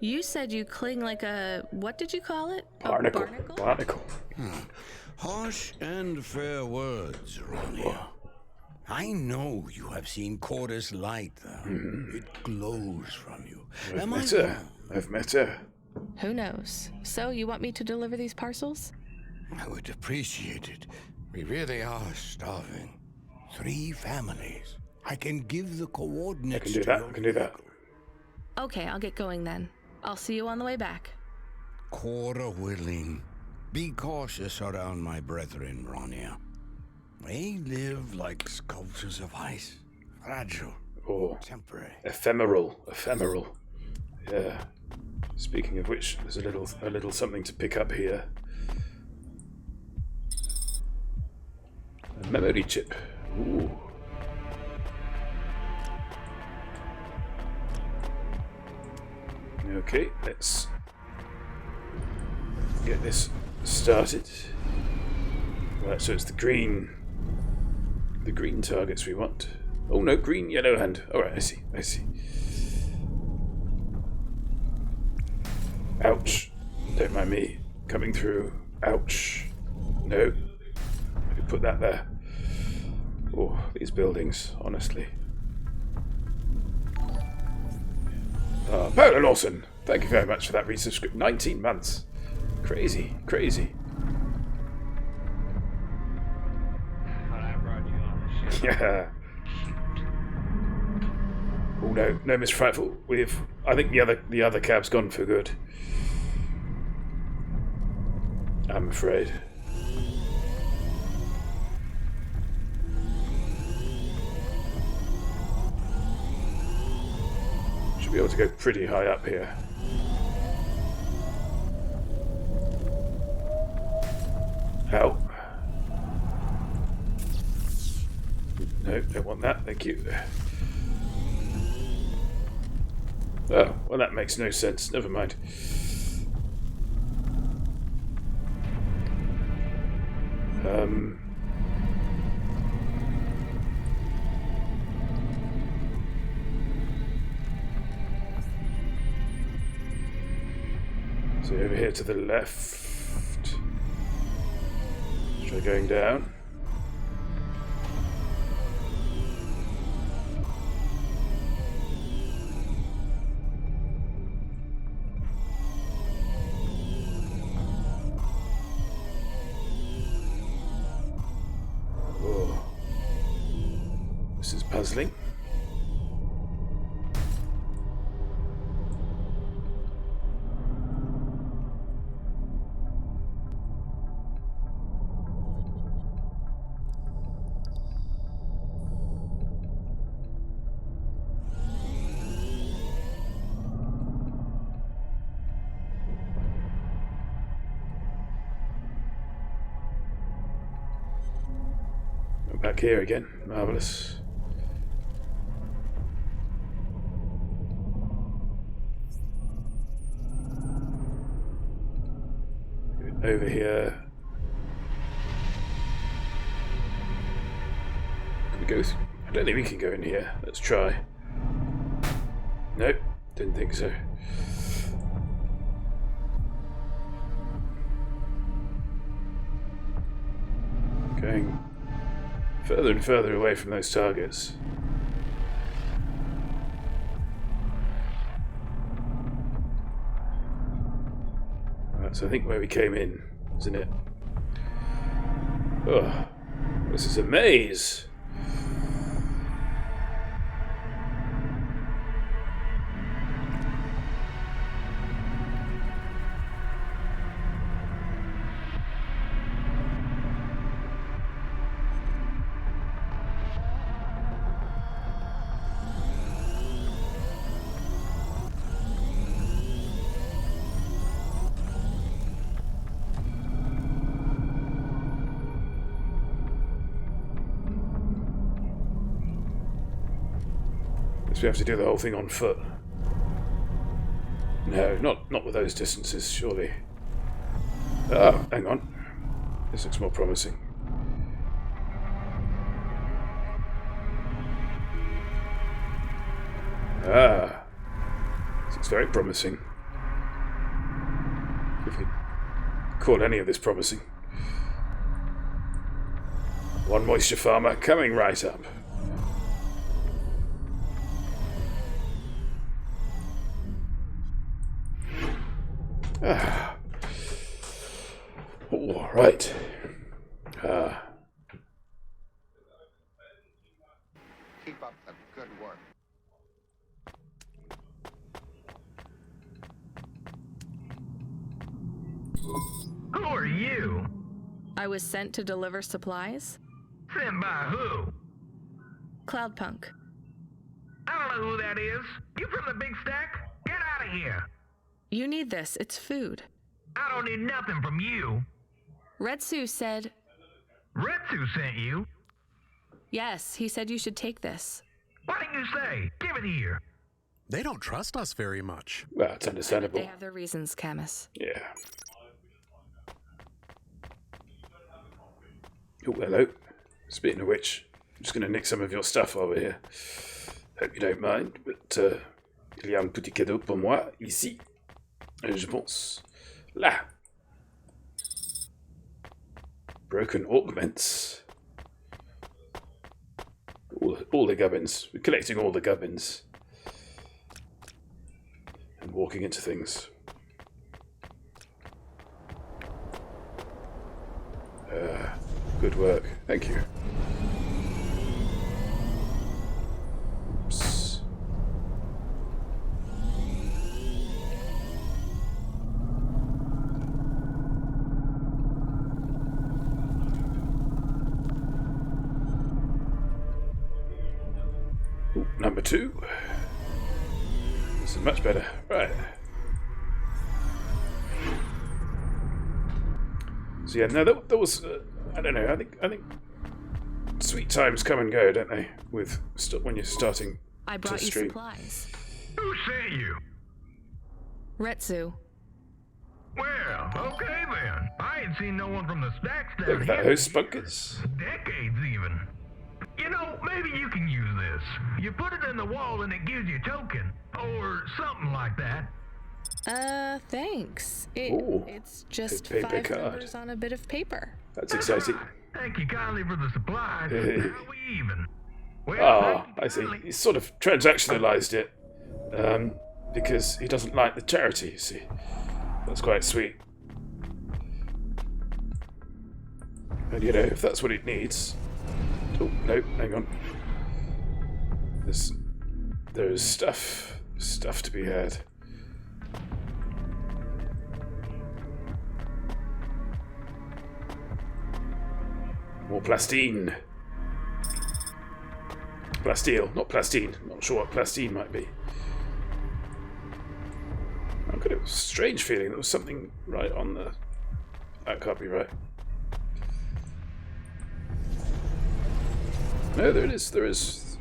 You said you cling like a... what did you call it? A Barnacle. barnacle? Barnacle. Harsh and fair words, Ronnie. I know you have seen Cora's light, though. It glows from you. I've Am I met her. wrong? I've met her. Who knows? So, you want me to deliver these parcels? I would appreciate it. We really are starving. 3 families. I can give the coordinates. I can do that. I can do that. Okay, I'll get going then. I'll see you on the way back. Cora willing. Be cautious around my brethren, Ronia. They live like sculptures of ice. Fragile. Oh, Temporary. ephemeral. Ephemeral. Yeah. Speaking of which, there's a little something to pick up here. A memory chip. Ooh. Okay, let's get this started. Right, so it's the green targets we want. Oh no, green, yellow, and alright, I see. Ouch. Don't mind me coming through. Ouch. No. I could put that there. Oh, these buildings, honestly. Paolo Lawson, thank you very much for that resubscription. 19 months. Crazy. Yeah. Oh no, no, Miss Frightful. I think the other cab's gone for good. I'm afraid. Should be able to go pretty high up here. Ow. No, don't want that, thank you. Oh, well that makes no sense, never mind. So over here to the left. Try going down. Oh. This is puzzling. Back here again. Marvellous. Over here. Can we go? I don't think we can go in here. Let's try. Nope, didn't think so. Going further and further away from those targets. That's, I think, where we came in, isn't it? Oh, this is a maze. We have to do the whole thing on foot. No, not with those distances, surely. Oh, hang on. This looks more promising. Ah, this looks very promising. If we call any of this promising. One moisture farmer coming right up. All right. Keep up the good work. Who are you? I was sent to deliver supplies. Sent by who? Cloudpunk. I don't know who that is. You from the big stack? Get out of here. You need this. It's food. I don't need nothing from you. Retsu said... Retsu sent you? Yes, he said you should take this. What did you say? Give it here. They don't trust us very much. Well, it's understandable. They have their reasons, Camus. Yeah. Oh, hello. Speaking of which, I'm just going to nick some of your stuff over here. Hope you don't mind, but il y a un petit cadeau pour moi, ici. Je pense. Là. Broken augments. All the gubbins. We're collecting all the gubbins. And walking into things. Good work. Thank you. Ooh, number 2. This is much better. Right. So yeah, no, that was I don't know. I think sweet times come and go, don't they? With when you're starting I brought to you stream. supplies. Who sent you? Retsu. Well, okay then. I ain't seen no one from the stacks down Look at that here host spunkers. decades even. You know, maybe you can use this. You put it in the wall and it gives you a token. Or something like that. Thanks. Ooh, It's just a paper 5 card. numbers on a bit of paper. That's exciting. Thank you kindly for the supplies. Hey. How we even? Well, Ah, thank you I see. kindly. He's sort of transactionalized it because he doesn't like the charity, you see. That's quite sweet. And you know, if that's what it needs... Oh, no, hang on. There's stuff to be had. More plastine. Plasteel, not plastine. Not sure what plastine might be. I've got a strange feeling there was something right on the... That can't be right. No, there it is. There is...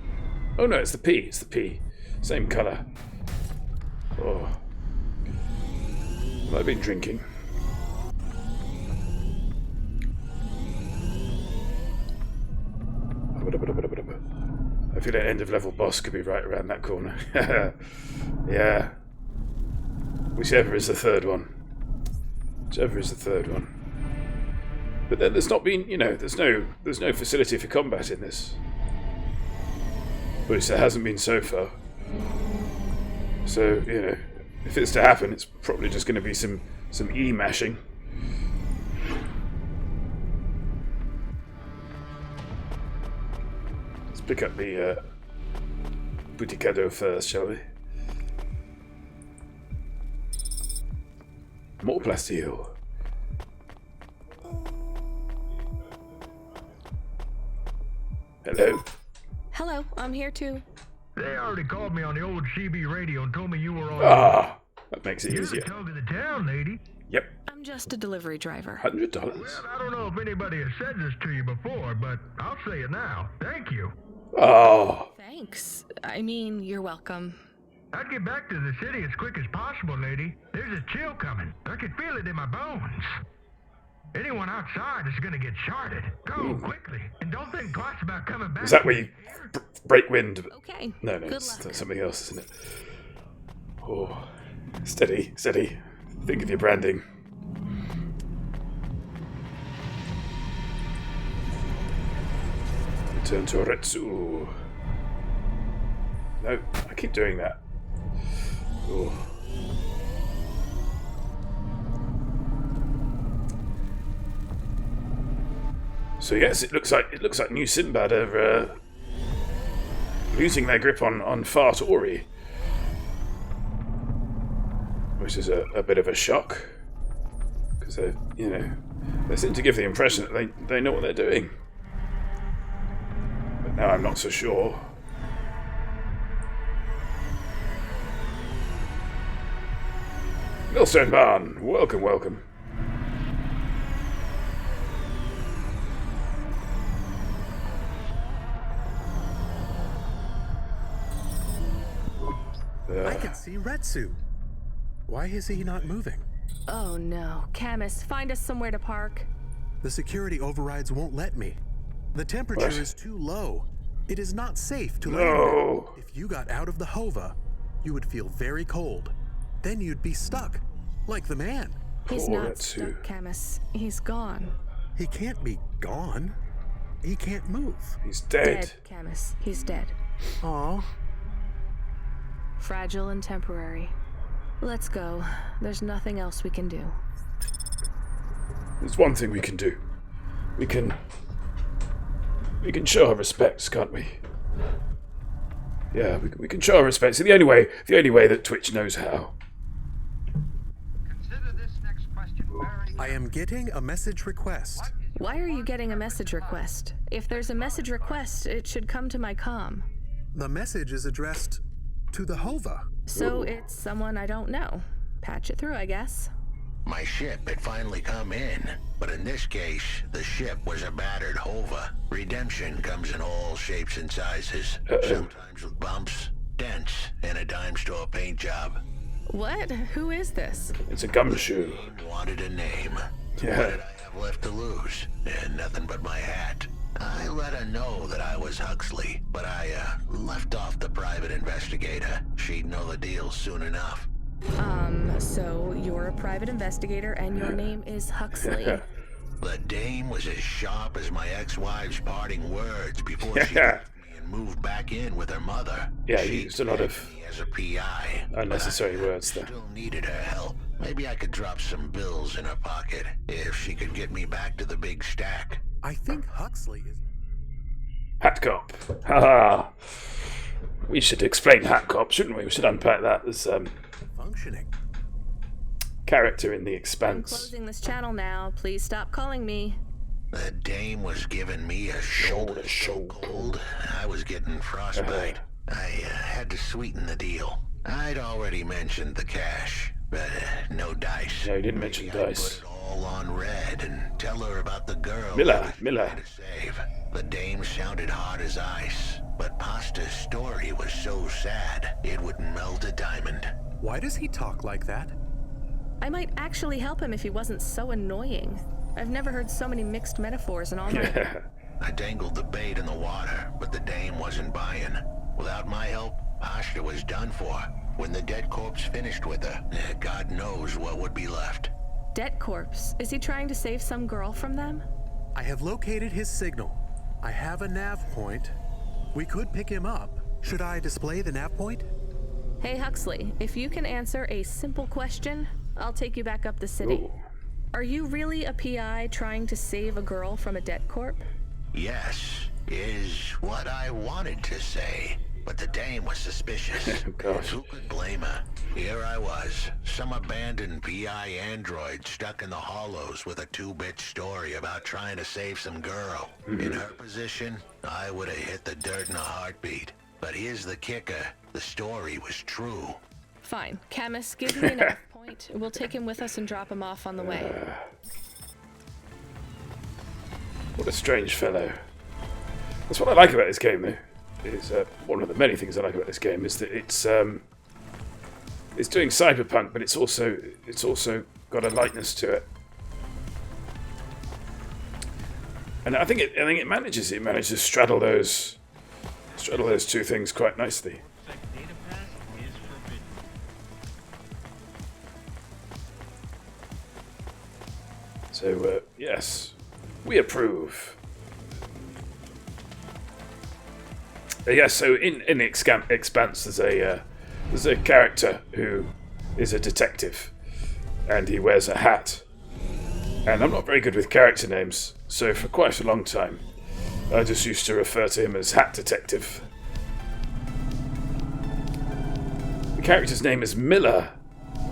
Oh no, it's the P. It's the P. Same colour. Oh. Have I been drinking? I feel an end of level boss could be right around that corner. Yeah. Whichever is the third one. Whichever is the third one. But then there's not been, you know, there's no facility for combat in this. Which there hasn't been so far. So, you know, if it's to happen, it's probably just going to be some E-mashing. Let's pick up the Buticado first, shall we? More plasteel. Hello. Hello, I'm here too. They already called me on the old CB radio and told me you were on. Ah, that makes it You're easier. the talk of the town, lady. Yep. I'm just a delivery driver. $100. Well, I don't know if anybody has said this to you before, but I'll say it now. Thank you. Oh. Thanks. I mean, you're welcome. I'd get back to the city as quick as possible, lady. There's a chill coming. I can feel it in my bones. Anyone outside is gonna get sharded. Go quickly, and don't think twice about coming back. Is that where you break wind? Okay. No, Good that's luck. something else, isn't it? Oh, steady, steady. Think of your branding. Return to Retsu. No, I keep doing that. Oh. So yes, it looks like New Sinbad are losing their grip on Fart Ori, which is a bit of a shock because they seem to give the impression that they know what they're doing, but now I'm not so sure. Millstone Barn, welcome, welcome. I can see Retsu. Why is he not moving? Oh no. Camus, find us somewhere to park. The security overrides won't let me. The temperature What? is too low. It is not safe to land. No. If you got out of the Hova, you would feel very cold. Then you'd be stuck, like the man. He's Poor not Retsu. stuck, Camus. He's gone. He can't be gone. He can't move. He's dead. Camus. He's dead. Aw. Fragile and temporary. Let's go. There's nothing else we can do. There's one thing we can do. We can show our respects, can't we? Yeah, we can show our respects. The only way that Twitch knows how. Consider this next question very I am getting a message request. Why are you getting a message request? If there's a message request, it should come to my comm. the message is addressed to the Hova. So it's someone I don't know. Patch it through, I guess. My ship had finally come in, but in this case, the ship was a battered Hova. Redemption comes in all shapes and sizes, sometimes with bumps, dents, and a dime store paint job. What? Who is this? It's a gumshoe. Wanted a name. Yeah. What did I have left to lose? Nothing but my hat. I let her know that I was Huxley, but I left off the private investigator. She'd know the deal soon enough. So you're a private investigator and your name is Huxley. The dame was as sharp as my ex-wife's parting words before she left me and moved back in with her mother. Yeah, she you used a lot of as a PI, unnecessary words there. Still needed her help. Maybe I could drop some bills in her pocket if she could get me back to the big stack. I think Huxley is... Hat Cop. Haha. We should explain Hat Cop, shouldn't we? We should unpack that as functioning character in The I'm Expanse. closing this channel now. Please stop calling me. The dame was giving me a shoulder so cold, I was getting frostbite. I had to sweeten the deal. I'd already mentioned the cash, but no dice. No, you didn't mention Maybe I'd dice. put it all on red and tell her about the girl Miller. I was trying to save. The dame sounded hard as ice, but Pasta's story was so sad it would melt a diamond. Why does he talk like that? I might actually help him if he wasn't so annoying. I've never heard so many mixed metaphors in all my... I dangled the bait in the water, but the dame wasn't buying. Without my help, Pasta was done for. When the dead corpse finished with her, God knows what would be left. Dead corpse? Is he trying to save some girl from them? I have located his signal. I have a nav point. We could pick him up. Should I display the nav point? Hey Huxley, if you can answer a simple question, I'll take you back up the city. Ooh. Are you really a PI trying to save a girl from a dead corp? Yes, is what I wanted to say. But the dame was suspicious. Gosh. Who could blame her? Here I was, some abandoned PI android stuck in the hollows with a 2-bit story about trying to save some girl. In her position, I would have hit the dirt in a heartbeat. But here's the kicker. The story was true. Fine. Camus, give me an F point. We'll take him with us and drop him off on the way. What a strange fellow. That's what I like about this game, though. Is one of the many things I like about this game is that it's doing cyberpunk, but it's also got a lightness to it, and I think it manages to straddle those two things quite nicely. So yes, we approve. Yes, so in the Expanse, there's a character who is a detective, and he wears a hat. And I'm not very good with character names, so for quite a long time, I just used to refer to him as Hat Detective. The character's name is Miller,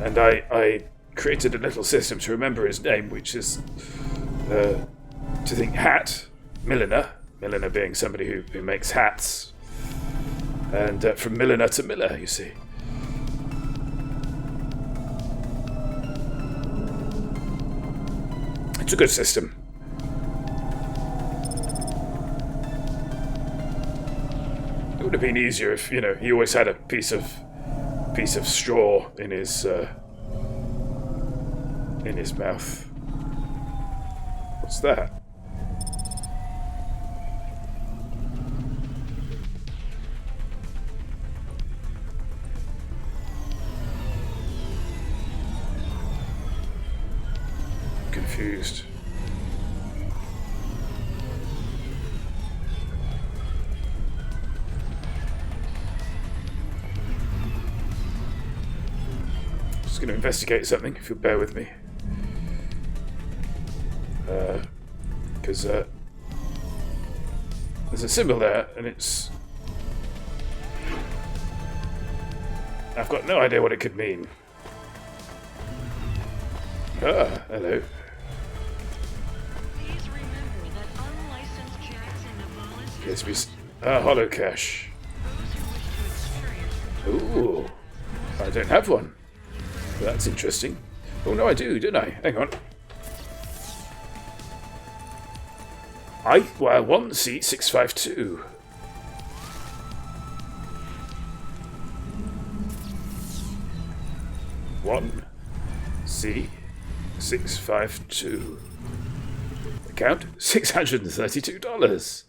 and I created a little system to remember his name, which is to think hat, milliner being somebody who makes hats. And from milliner to miller, you see. It's a good system. It would have been easier if, he always had a piece of straw in his mouth. What's that? Confused. Just going to investigate something, if you'll bear with me. Because there's a symbol there, and it's... I've got no idea what it could mean. Ah, hello. Remember that unlicensed chats in Navalis Yes, holo cache. those Ooh, I don't have one. Well, that's interesting. Oh no, I do, don't I? Hang on. I want C652. One C652. Account $632.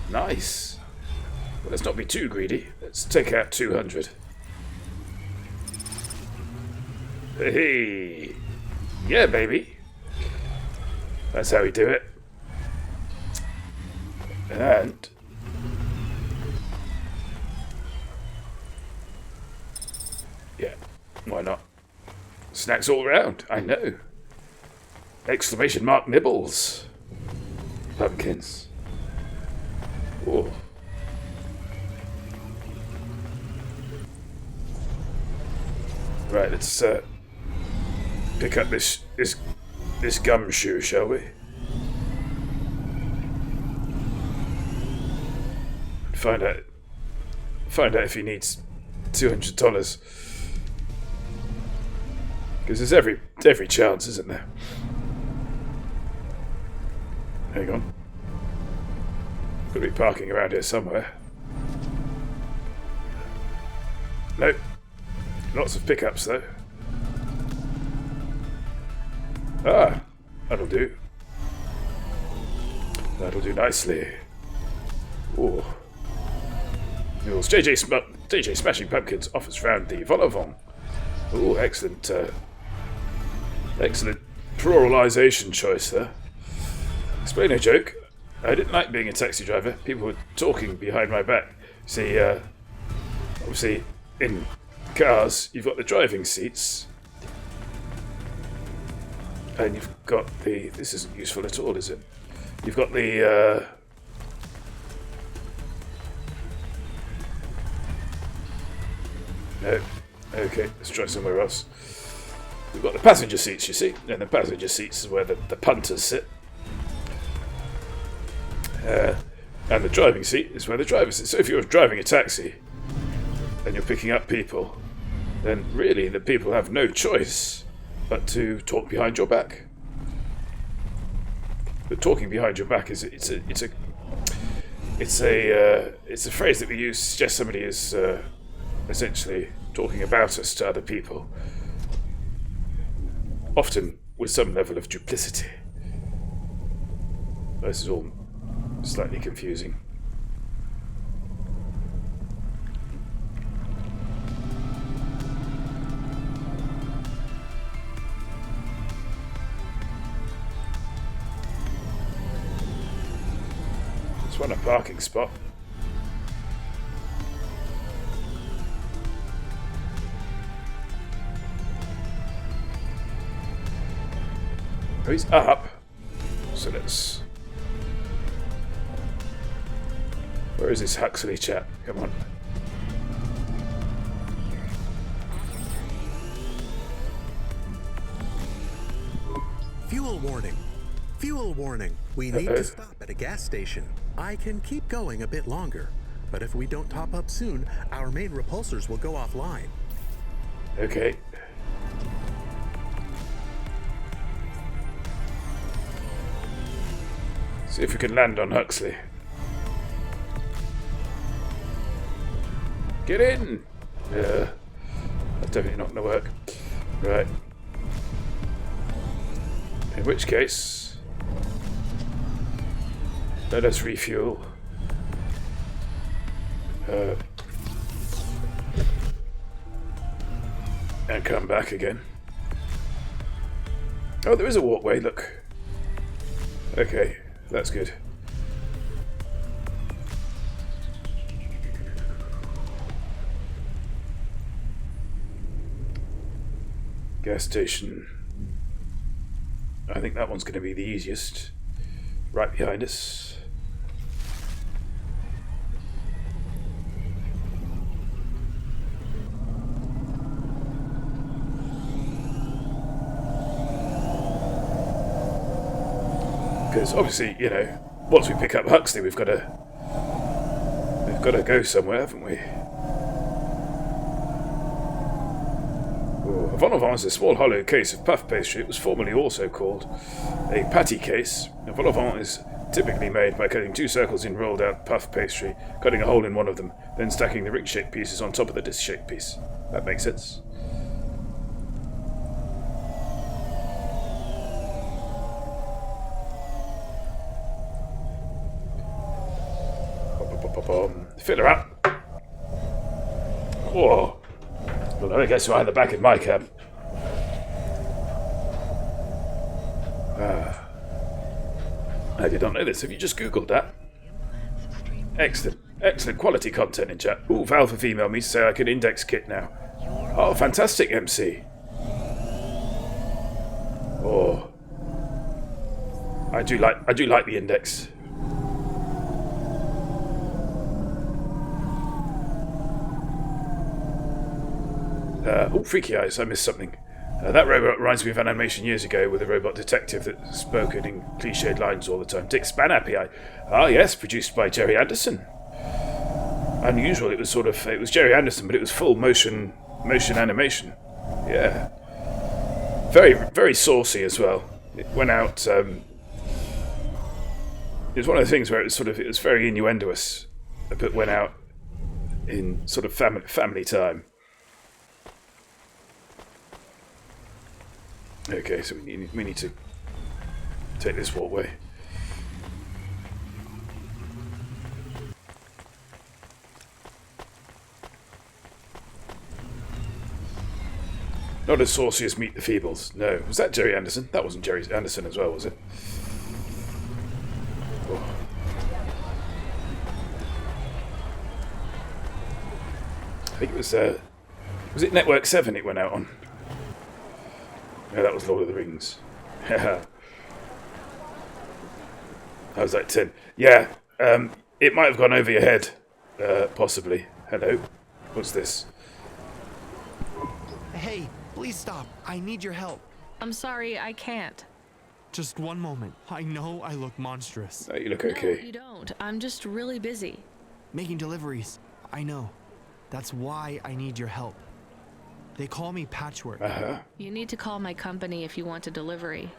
Nice. Well, let's not be too greedy. Let's take out 200. Hey, yeah, baby. That's how we do it. And yeah, why not? Snacks all around. I know. Exclamation mark nibbles. Pumpkins. Oh. Right, let's pick up this gumshoe, shall we? Find out if he needs $200. Because there's every chance, isn't there? Hang on. Could be parking around here somewhere. Nope. Lots of pickups though. Ah, that'll do. That'll do nicely. Ooh. Mules. JJ Smashing Pumpkins offers round the Volavon. Ooh, excellent. Excellent pluralization choice there. Explain a joke. I didn't like being a taxi driver. People were talking behind my back. See, obviously, in cars, you've got the driving seats. And you've got the... This isn't useful at all, is it? You've got the... No. Okay, let's try somewhere else. We've got the passenger seats, you see. And the passenger seats is where the punters sit. And the driving seat is where the driver sits. So if you're driving a taxi and you're picking up people, then really the people have no choice but to talk behind your back. But talking behind your back is it's a phrase that we use to suggest somebody is essentially talking about us to other people, often with some level of duplicity. This is all slightly confusing. Just want a parking spot. Oh, he's up. So let's... Where is this Huxley chap? Come on. Fuel warning. Fuel warning. We need to stop at a gas station. I can keep going a bit longer, but if we don't top up soon, our main repulsors will go offline. Okay. See if we can land on Huxley. Get in! Yeah. That's definitely not going to work. Right. In which case, let us refuel. And come back again. Oh, there is a walkway, look. Okay, that's good. Gas station. I think that one's going to be the easiest. Right behind us. Because obviously, you know, once we pick up Huxley, we've got to go somewhere, haven't we? Vol au vent is a small hollow case of puff pastry. It was formerly also called a patty case. A vol au vent is typically made by cutting 2 circles in rolled out puff pastry, cutting a hole in one of them, then stacking the ring-shaped pieces on top of the disc-shaped piece. That makes sense. Fill her up. Whoa. Well, I guess we're at the back in my cab. I did not know this. Have you just Googled that? Excellent. Excellent quality content in chat. Ooh, Valve have emailed me to say I can index kit now. Oh, fantastic, MC. Oh. I do like the index. Oh, Freaky Eyes, I missed something. That robot reminds me of an animation years ago with a robot detective that spoke in cliched lines all the time. Dick Spanappi. Ah, yes, produced by Jerry Anderson. Unusual, it was Jerry Anderson, but it was full motion animation. Yeah. Very, very saucy as well. It went out, it was one of the things where it was very innuendoous, but went out in sort of family time. Okay, so we need to take this walkway. Not as saucy as Meet the Feebles. No. Was that Jerry Anderson? That wasn't Jerry Anderson as well, was it? Oh. I think it was it Network 7 it went out on? No, that was Lord of the Rings. How was that 10? Yeah, it might have gone over your head, possibly. Hello? What's this? Hey, please stop. I need your help. I'm sorry, I can't. Just one moment. I know I look monstrous. No, you look okay. No, you don't. I'm just really busy. Making deliveries. I know. That's why I need your help. They call me Patchwork. You need to call my company if you want a delivery.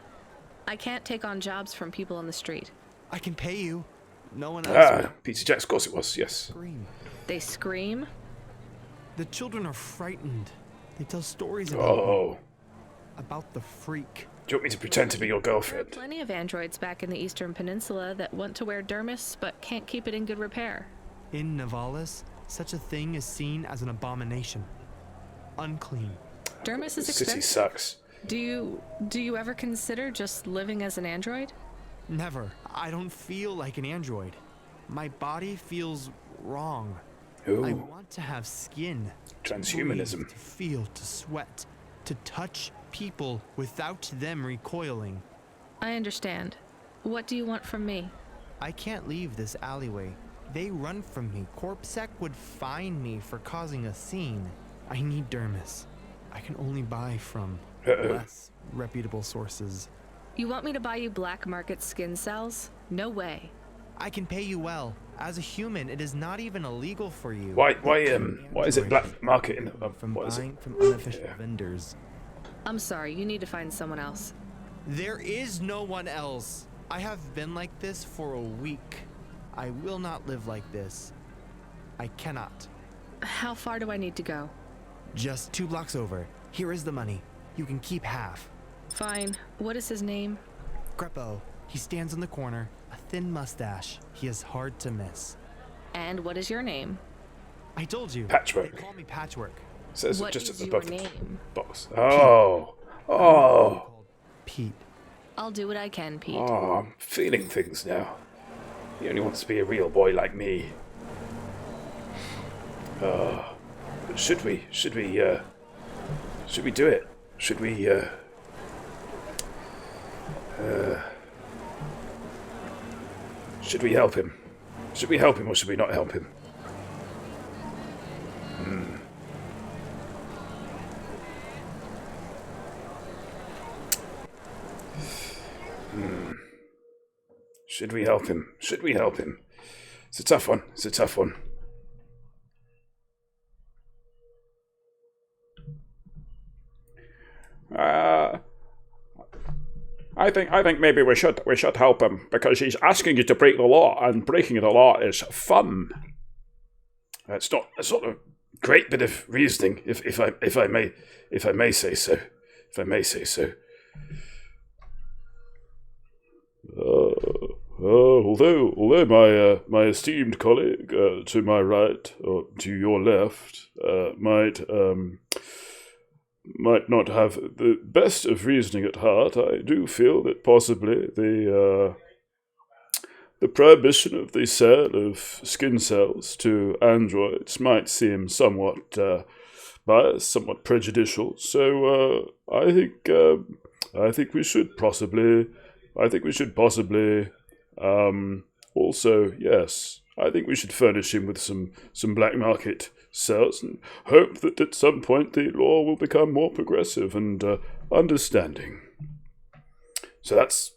I can't take on jobs from people on the street. I can pay you. No one else. Pizza Jack's, of course it was, yes. Scream. They scream? The children are frightened. They tell stories about the freak. Do you want me to pretend to be your girlfriend? There are plenty of androids back in the Eastern Peninsula that want to wear dermis but can't keep it in good repair. In Nivalis, such a thing is seen as an abomination. Unclean. Dermis is expensive. City sucks. Do you ever consider just living as an android? Never. I don't feel like an android. My body feels wrong. Ooh. I want to have skin. Transhumanism. To feel, to sweat, to touch people without them recoiling. I understand. What do you want from me? I can't leave this alleyway. They run from me. Corpsec would fine me for causing a scene. I need dermis. I can only buy from less reputable sources. You want me to buy you black market skin cells? No way. I can pay you well. As a human, it is not even illegal for you. Why is it black market in from what buying from unofficial vendors? I'm sorry, you need to find someone else. There is no one else. I have been like this for a week. I will not live like this. I cannot. How far do I need to go? Just 2 blocks over. Here is the money. You can keep half. Fine. What is his name? Greppo. He stands in the corner. A thin mustache. He is hard to miss. And what is your name? I told you. Patchwork. They call me Patchwork. Says what just is above your the name? box. Oh. Oh. Pete. I'll do what I can, Pete. Oh, I'm feeling things now. He only wants to be a real boy like me. Should we do it? Should we, should we help him? Should we help him or should we not help him? Should we help him? Should we help him? It's a tough one. It's a tough one. I think maybe we should help him because he's asking you to break the law, and breaking the law is fun. It's not a great bit of reasoning, if I may say so. Although my esteemed colleague to my right or to your left might not have the best of reasoning at heart, I do feel that possibly the prohibition of the sale of skin cells to androids might seem somewhat biased, somewhat prejudicial. So I think we should possibly. Also, yes, I think we should furnish him with some black market cells and hope that at some point the law will become more progressive and understanding. So that's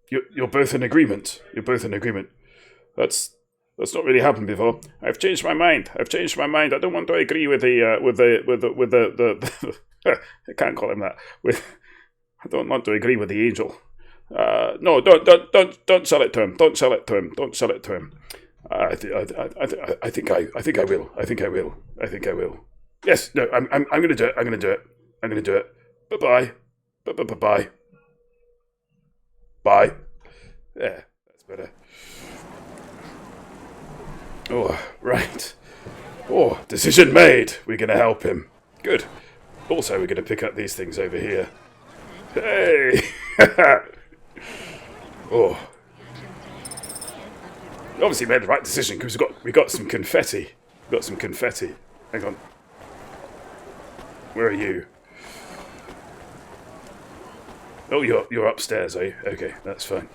you're both in agreement. That's not really happened before. I've changed my mind. I don't want to agree with the I can't call him that. I don't want to agree with the angel. No, don't sell it to him. Don't sell it to him. I think I will. Yes, no, I'm going to do it. Bye. Bye. Yeah, that's better. Oh, right. Oh, decision made. We're going to help him. Good. Also, we're going to pick up these things over here. Hey! Oh. We obviously made the right decision because we got some confetti. Hang on. Where are you? Oh, you're upstairs, are you? Okay, that's fine.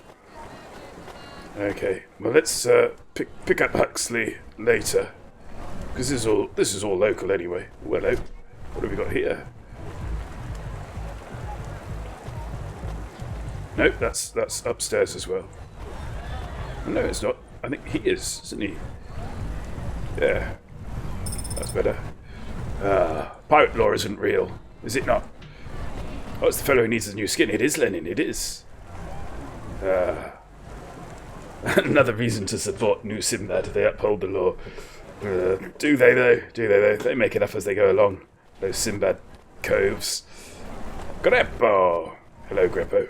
Okay, well let's pick up Huxley later because this is all local anyway. Well, hello. What have we got here? Nope, that's upstairs as well. No, it's not. I think he is, isn't he? Yeah, that's better. Pirate law isn't real, is it not? Oh, it's the fellow who needs a new skin. It is Lenin, it is. Another reason to support New Sinbad. They uphold the law. Do they though? They make it up as they go along. Those Sinbad coves. Greppo! Hello, Greppo.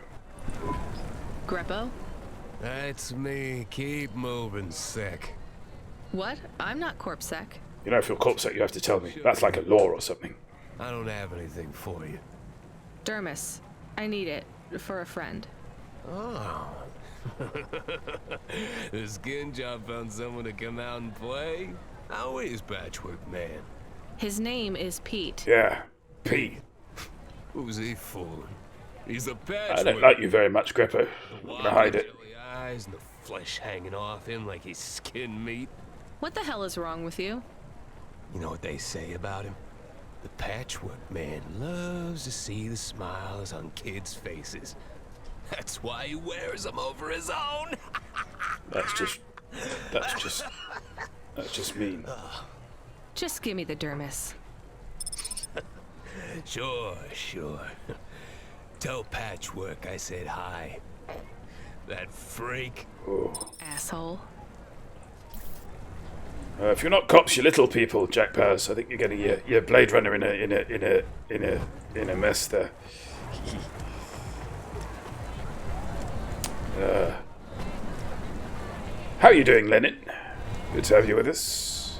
Greppo? That's me. Keep moving, sick. What? I'm not corpsec. You know, if you're corpsec, you have to tell me. That's like a law or something. I don't have anything for you. Dermis. I need it. For a friend. Oh. The skin job found someone to come out and play? How is Patchwork Man? His name is Pete. Yeah, Pete. Who's he fooling? He's a I patchwork. don't like you very much, Greppo. I'm gonna hide it. Eyes and the flesh hanging off him like he's skin meat. What the hell is wrong with you? You know what they say about him? The Patchwork Man loves to see the smiles on kids' faces. That's why he wears them over his own. That's just mean. Just give me the dermis. Sure. Tell Patchwork I said hi. That freak. Oh. Asshole. If you're not cops, you're little people, Jack Powers. I think you're getting your Blade Runner in a mess there. How are you doing, Lenin? Good to have you with us.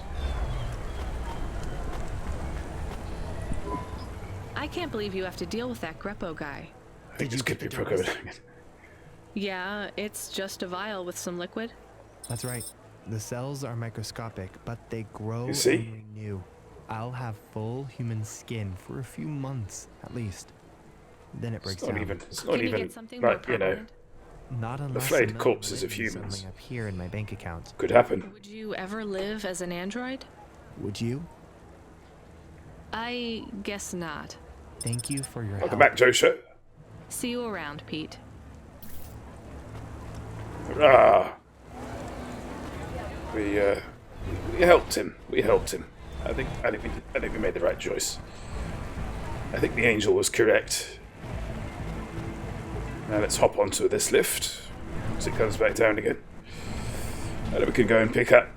I can't believe you have to deal with that Greppo guy. I think this could be programming. Yeah, it's just a vial with some liquid. That's right. The cells are microscopic, but they grow You see? and renew. I'll have full human skin for a few months, at least. Then it breaks down. It's not even like, you know, Not the unless flayed a corpses of million humans. settling up here in my bank account. Could happen. Would you ever live as an android? Would you? I guess not. Thank you for your Welcome help. back, Joshua. See you around, Pete. Ah. We helped him. I think we made the right choice. I think the angel was correct. Now let's hop onto this lift as it comes back down again. And then we can go and pick up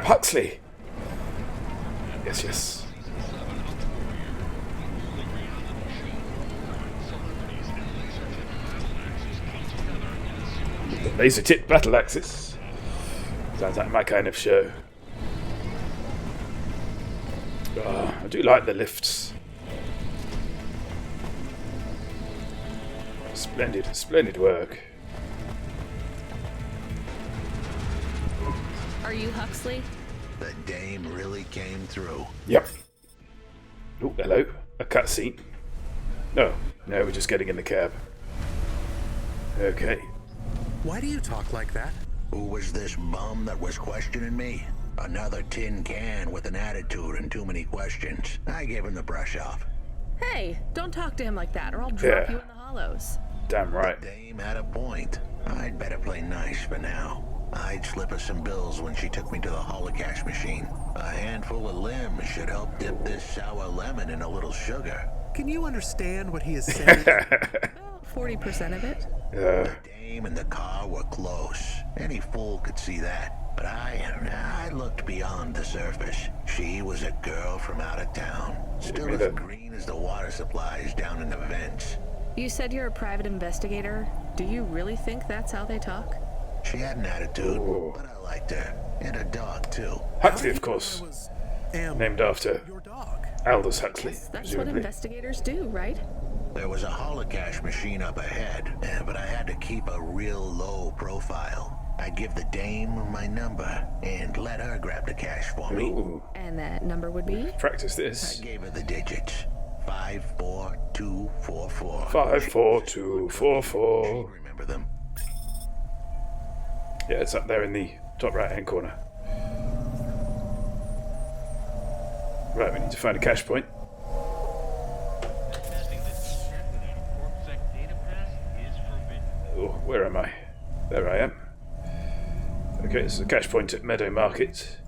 Huxley. Yes, yes. Laser tip battle axis. Sounds like my kind of show. I do like the lifts. Splendid work. Are you Huxley? The dame really came through. Yep. Oh, hello. A cutscene. No, we're just getting in the cab. Okay. Why do you talk like that? Who was this bum that was questioning me? Another tin can with an attitude and too many questions. I gave him the brush off. Hey, don't talk to him like that or I'll drop you in the hollows. Damn right. The dame had a point. I'd better play nice for now. I'd slip her some bills when she took me to the holocash machine. A handful of limbs should help dip this sour lemon in a little sugar. Can you understand what he is saying? About 40% of it. The dame and the car were close. Any fool could see that. But I looked beyond the surface. She was a girl from out of town. Still as green as the water supplies down in the vents. You said you're a private investigator. Do you really think that's how they talk? She had an attitude, but I liked her. And a dog, too. Huxley, of course. Named after your dog. Aldous Huxley, That's presumably. what investigators do, right? There was a holocash machine up ahead, but I had to keep a real low profile. I'd give the dame my number and let her grab the cash for me. Ooh. And that number would be? Practice this. I gave her the digits. 54244. 54244. Remember them? Yeah, it's up there in the top right-hand corner. Right, we need to find a cache point. Oh, where am I? There I am. Okay, this is a cache point at Meadow Market.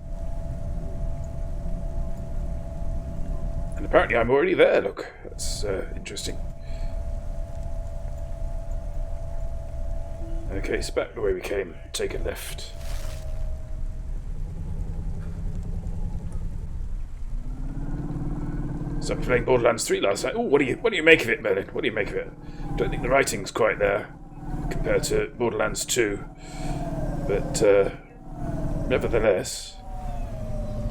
And apparently I'm already there, look. That's interesting. Okay, so back the way we came. Take a left. So I was playing Borderlands 3 last night. Oh, what do you make of it, Merlin? What do you make of it? Don't think the writing's quite there compared to Borderlands 2. But nevertheless,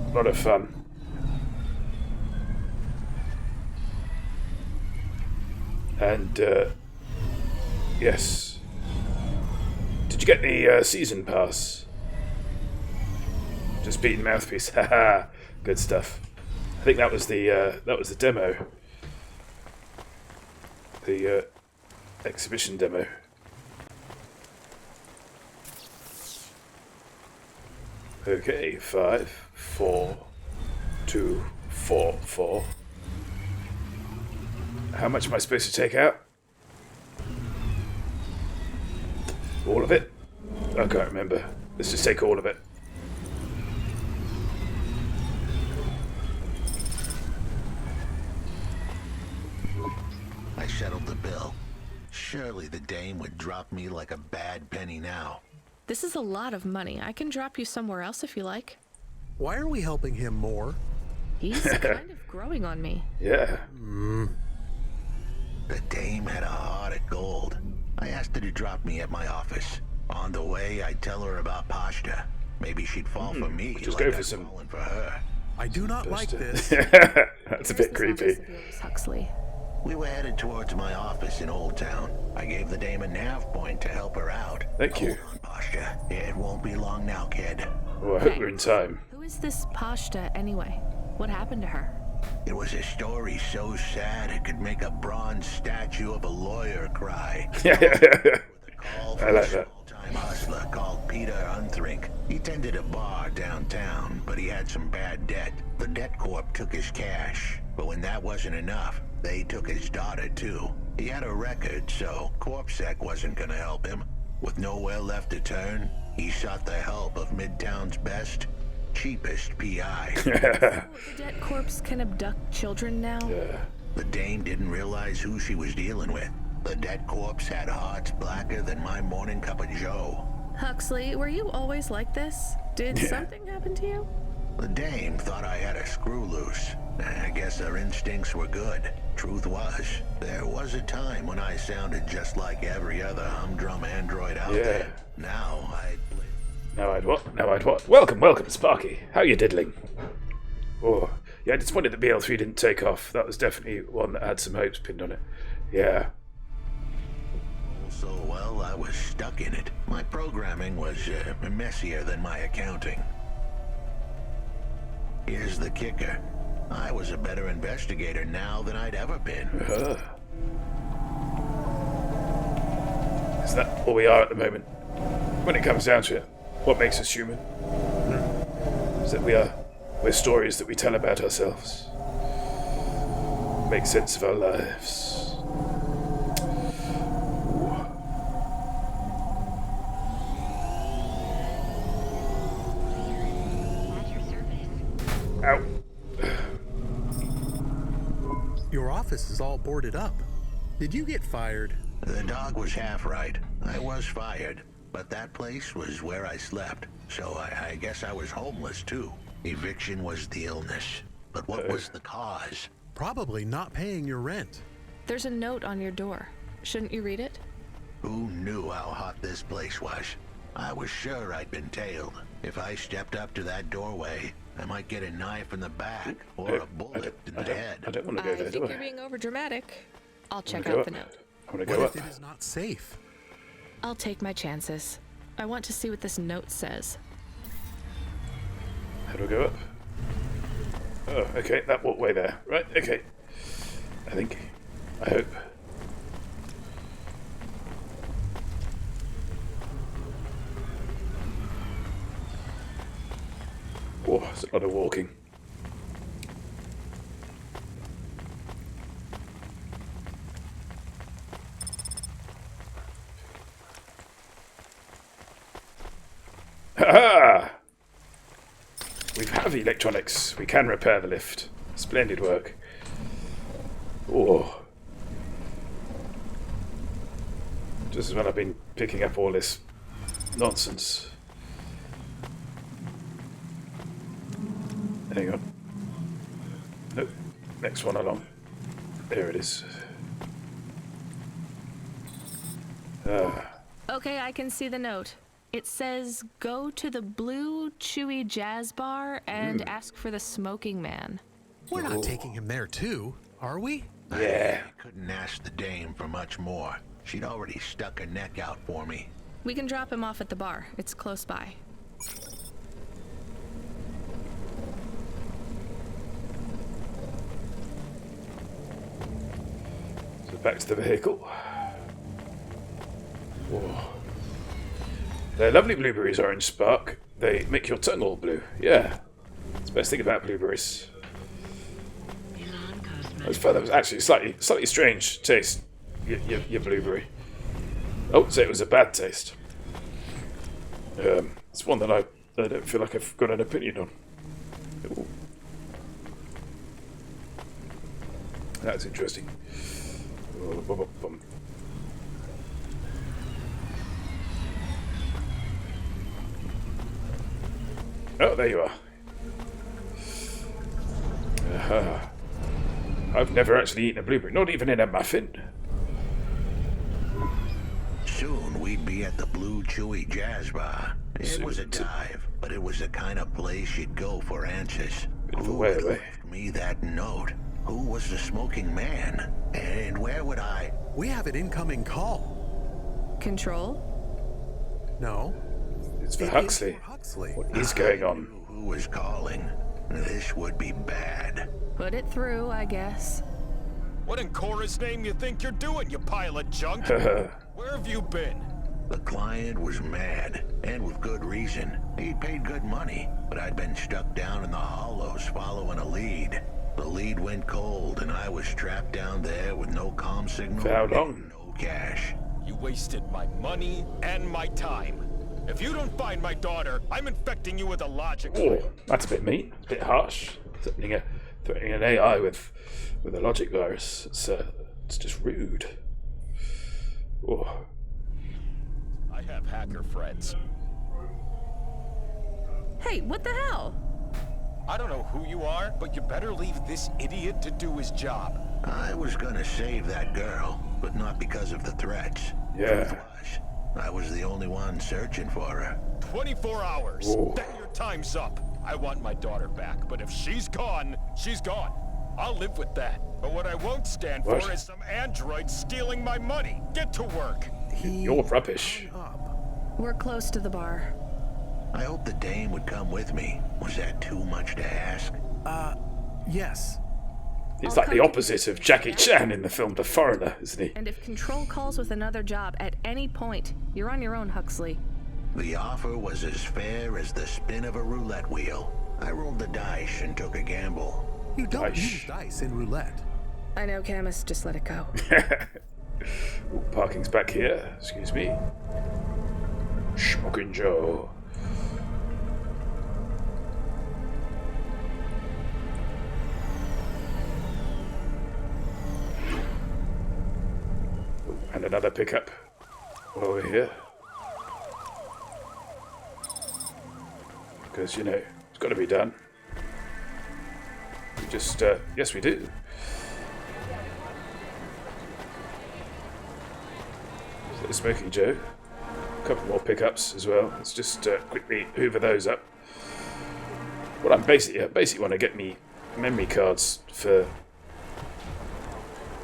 a lot of fun. And yes. Did you get the season pass? Just beating mouthpiece. Haha. Good stuff. I think that was the demo. The exhibition demo. Okay, 5, 4, 2, 4, 4. How much am I supposed to take out? All of it? I can't remember. Let's just take all of it. I settled the bill. Surely the dame would drop me like a bad penny now. This is a lot of money. I can drop you somewhere else if you like. Why are we helping him more? He's kind of growing on me. Yeah. The dame had a heart of gold. I asked her to drop me at my office. On the way, I'd tell her about Pashta. Maybe she'd fall for me. Just like go for I'd some. fallen for her. I do not like this. That's a bit creepy. Huxley. We were headed towards my office in Old Town. I gave the dame a nav point to help her out. Thank you. Hold on, Pashta. It won't be long now, kid. Well, I hope we're in time. Who is this Pashta anyway? What happened to her? It was a story so sad it could make a bronze statue of a lawyer cry. I like that. Time hustler called Peter Unthrink. He tended a bar downtown, but he had some bad debt. The debt corp took his cash, but when that wasn't enough, they took his daughter too. He had a record, so CorpSec wasn't gonna help him. With nowhere left to turn, he sought the help of Midtown's best, cheapest PI. The debt corps can abduct children now? Yeah. The dame didn't realize who she was dealing with. The dead corpse had hearts blacker than my morning cup of joe. Huxley, were you always like this? Did something happen to you? The dame thought I had a screw loose. I guess her instincts were good. Truth was, there was a time when I sounded just like every other humdrum android out there. Now I'd what? Welcome, Sparky. How you diddling? Oh, yeah, I disappointed that BL3 didn't take off. That was definitely one that had some hopes pinned on it. Yeah. So, well, I was stuck in it. My programming was messier than my accounting. Here's the kicker. I was a better investigator now than I'd ever been. Is that all we are at the moment? When it comes down to it, what makes us human? Is that we're stories that we tell about ourselves. Make sense of our lives. Ow. Your office is all boarded up. Did you get fired? The dog was half right. I was fired, but that place was where I slept, so I guess I was homeless too. Eviction was the illness, but what was the cause? Probably not paying your rent. There's a note on your door. Shouldn't you read it? Who knew how hot this place was? I was sure I'd been tailed. If I stepped up to that doorway, I might get a knife in the back or a bullet in the head. I don't want to go there, I do think I? you're being overdramatic. I'll check out the note. I want to What go if up. it is not safe? I'll take my chances. I want to see what this note says. How do I go up? Oh, okay, that way there. Right, okay. I think. I hope. Oh, there's a lot of walking. Ha-ha! We have electronics. We can repair the lift. Splendid work. Oh. Just as well I've been picking up all this nonsense. Hang on. Nope. Next one along. There it is. Okay, I can see the note. It says, go to the Blue Chewy Jazz Bar and ask for the Smoking Man. We're not taking him there too, are we? Yeah. I couldn't ask the dame for much more. She'd already stuck her neck out for me. We can drop him off at the bar. It's close by. So back to the vehicle. Whoa. They're lovely blueberries, Orange Spark. They make your tongue all blue. Yeah. That's the best thing about blueberries. That was actually slightly strange taste. Your blueberry. Oh, so it was a bad taste. It's one that I don't feel like I've got an opinion on. Ooh. That's interesting. Oh, there you are. I've never actually eaten a blueberry, not even in a muffin. Soon we'd be at the Blue Chewy Jazz Bar. It was a dive, but it was the kind of place you'd go for answers. Who had left me that note? Who was the smoking man? And where would I... We have an incoming call. Control? No. It's for Huxley. What is going on? Who was calling? This would be bad. Put it through, I guess. What in Cora's name you think you're doing, you pile of junk? Where have you been? The client was mad, and with good reason. He'd paid good money, but I'd been stuck down in the hollows following a lead. The lead went cold, and I was trapped down there with no comm signal For how long? and no cash. You wasted my money and my time. If you don't find my daughter, I'm infecting you with a logic. Oh, that's a bit mean. It's a bit harsh. Threatening an AI with a logic virus. It's just rude. Oh. I have hacker friends. Hey, what the hell? I don't know who you are, but you better leave this idiot to do his job. I was gonna save that girl, but not because of the threats. Yeah. Truth was, I was the only one searching for her. 24 hours. Whoa. Then your time's up. I want my daughter back, but if she's gone, she's gone. I'll live with that. But what I won't stand What? for is some android stealing my money. Get to work. You're rubbish. We're close to the bar. I hope the dame would come with me. Was that too much to ask? Yes. He's I'll like the come opposite of Jackie Chan in the film The Foreigner, isn't he? And if Control calls with another job at any point, you're on your own, Huxley. The offer was as fair as the spin of a roulette wheel. I rolled the dice and took a gamble. You don't use dice in roulette. I know, Camus. Just let it go. Ooh, parking's back here. Excuse me. Smoking Joe. Ooh, and another pickup over here. Because, you know, it's got to be done. We just, yes we do. So, Smoking Joe. A couple more pickups as well. Let's just quickly hoover those up. What I'm basically want to get me memory cards for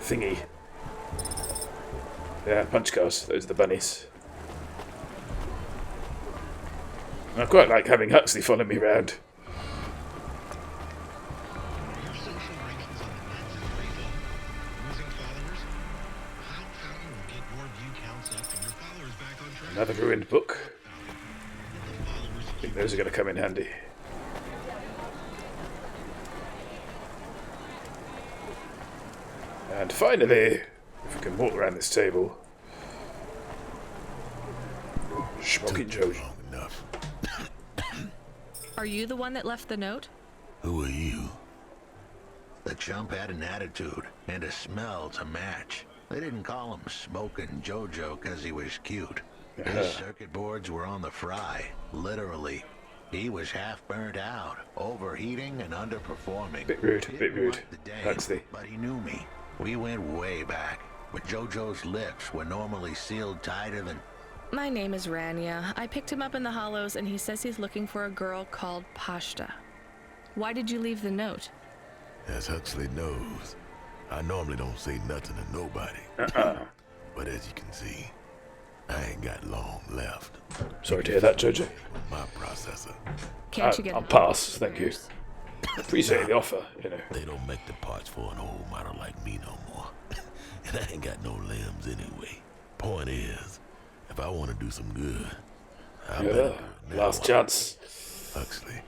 thingy. Yeah, punch cards. Those are the bunnies. I quite like having Huxley follow me around. Another ruined book. I think those are going to come in handy. And finally, if we can walk around this table. Smoking Joe. Are you the one that left the note? Who are you? The chump had an attitude and a smell to match. They didn't call him Smoking Jojo because he was cute. His circuit boards were on the fry, literally. He was half burnt out, overheating and underperforming. Bit rude, Huxley. But he knew me. We went way back. But Jojo's lips were normally sealed tighter than... My name is Rania. I picked him up in the Hollows, and he says he's looking for a girl called Pashta. Why did you leave the note? As Huxley knows, I normally don't say nothing to nobody. But as you can see, I ain't got long left. Sorry to hear that, Jojo. My processor. Can't you get? I'll pass, thank you. Appreciate the offer, you know. They don't make the parts for an old model like me no more. And I ain't got no limbs anyway. Point is, if I want to do some good, I better do it now. Last chance. Huxley,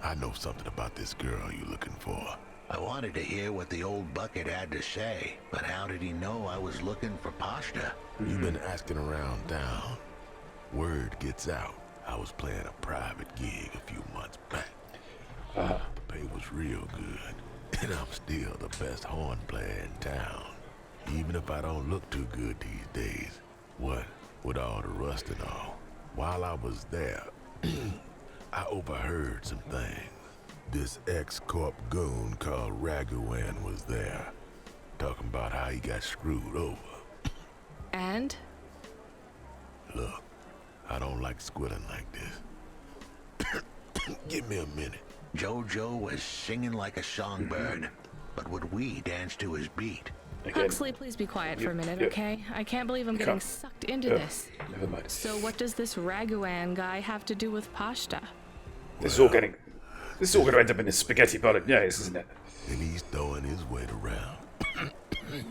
I know something about this girl you're looking for. I wanted to hear what the old bucket had to say, but how did he know I was looking for Pashta? You've been asking around town. Word gets out. I was playing a private gig a few months back. The pay was real good, and I'm still the best horn player in town. Even if I don't look too good these days. What with all the rust and all. While I was there, I overheard some things. This ex-corp goon called Raguan was there, talking about how he got screwed over. And? Look, I don't like squilling like this. Give me a minute. Jojo was singing like a songbird, but would we dance to his beat? Huxley, please be quiet for a minute, okay? I can't believe I'm getting sucked into this. Never mind. So what does this Raguan guy have to do with Pashta? This is all going to end up in a spaghetti bolognese, isn't it? And he's throwing his weight around.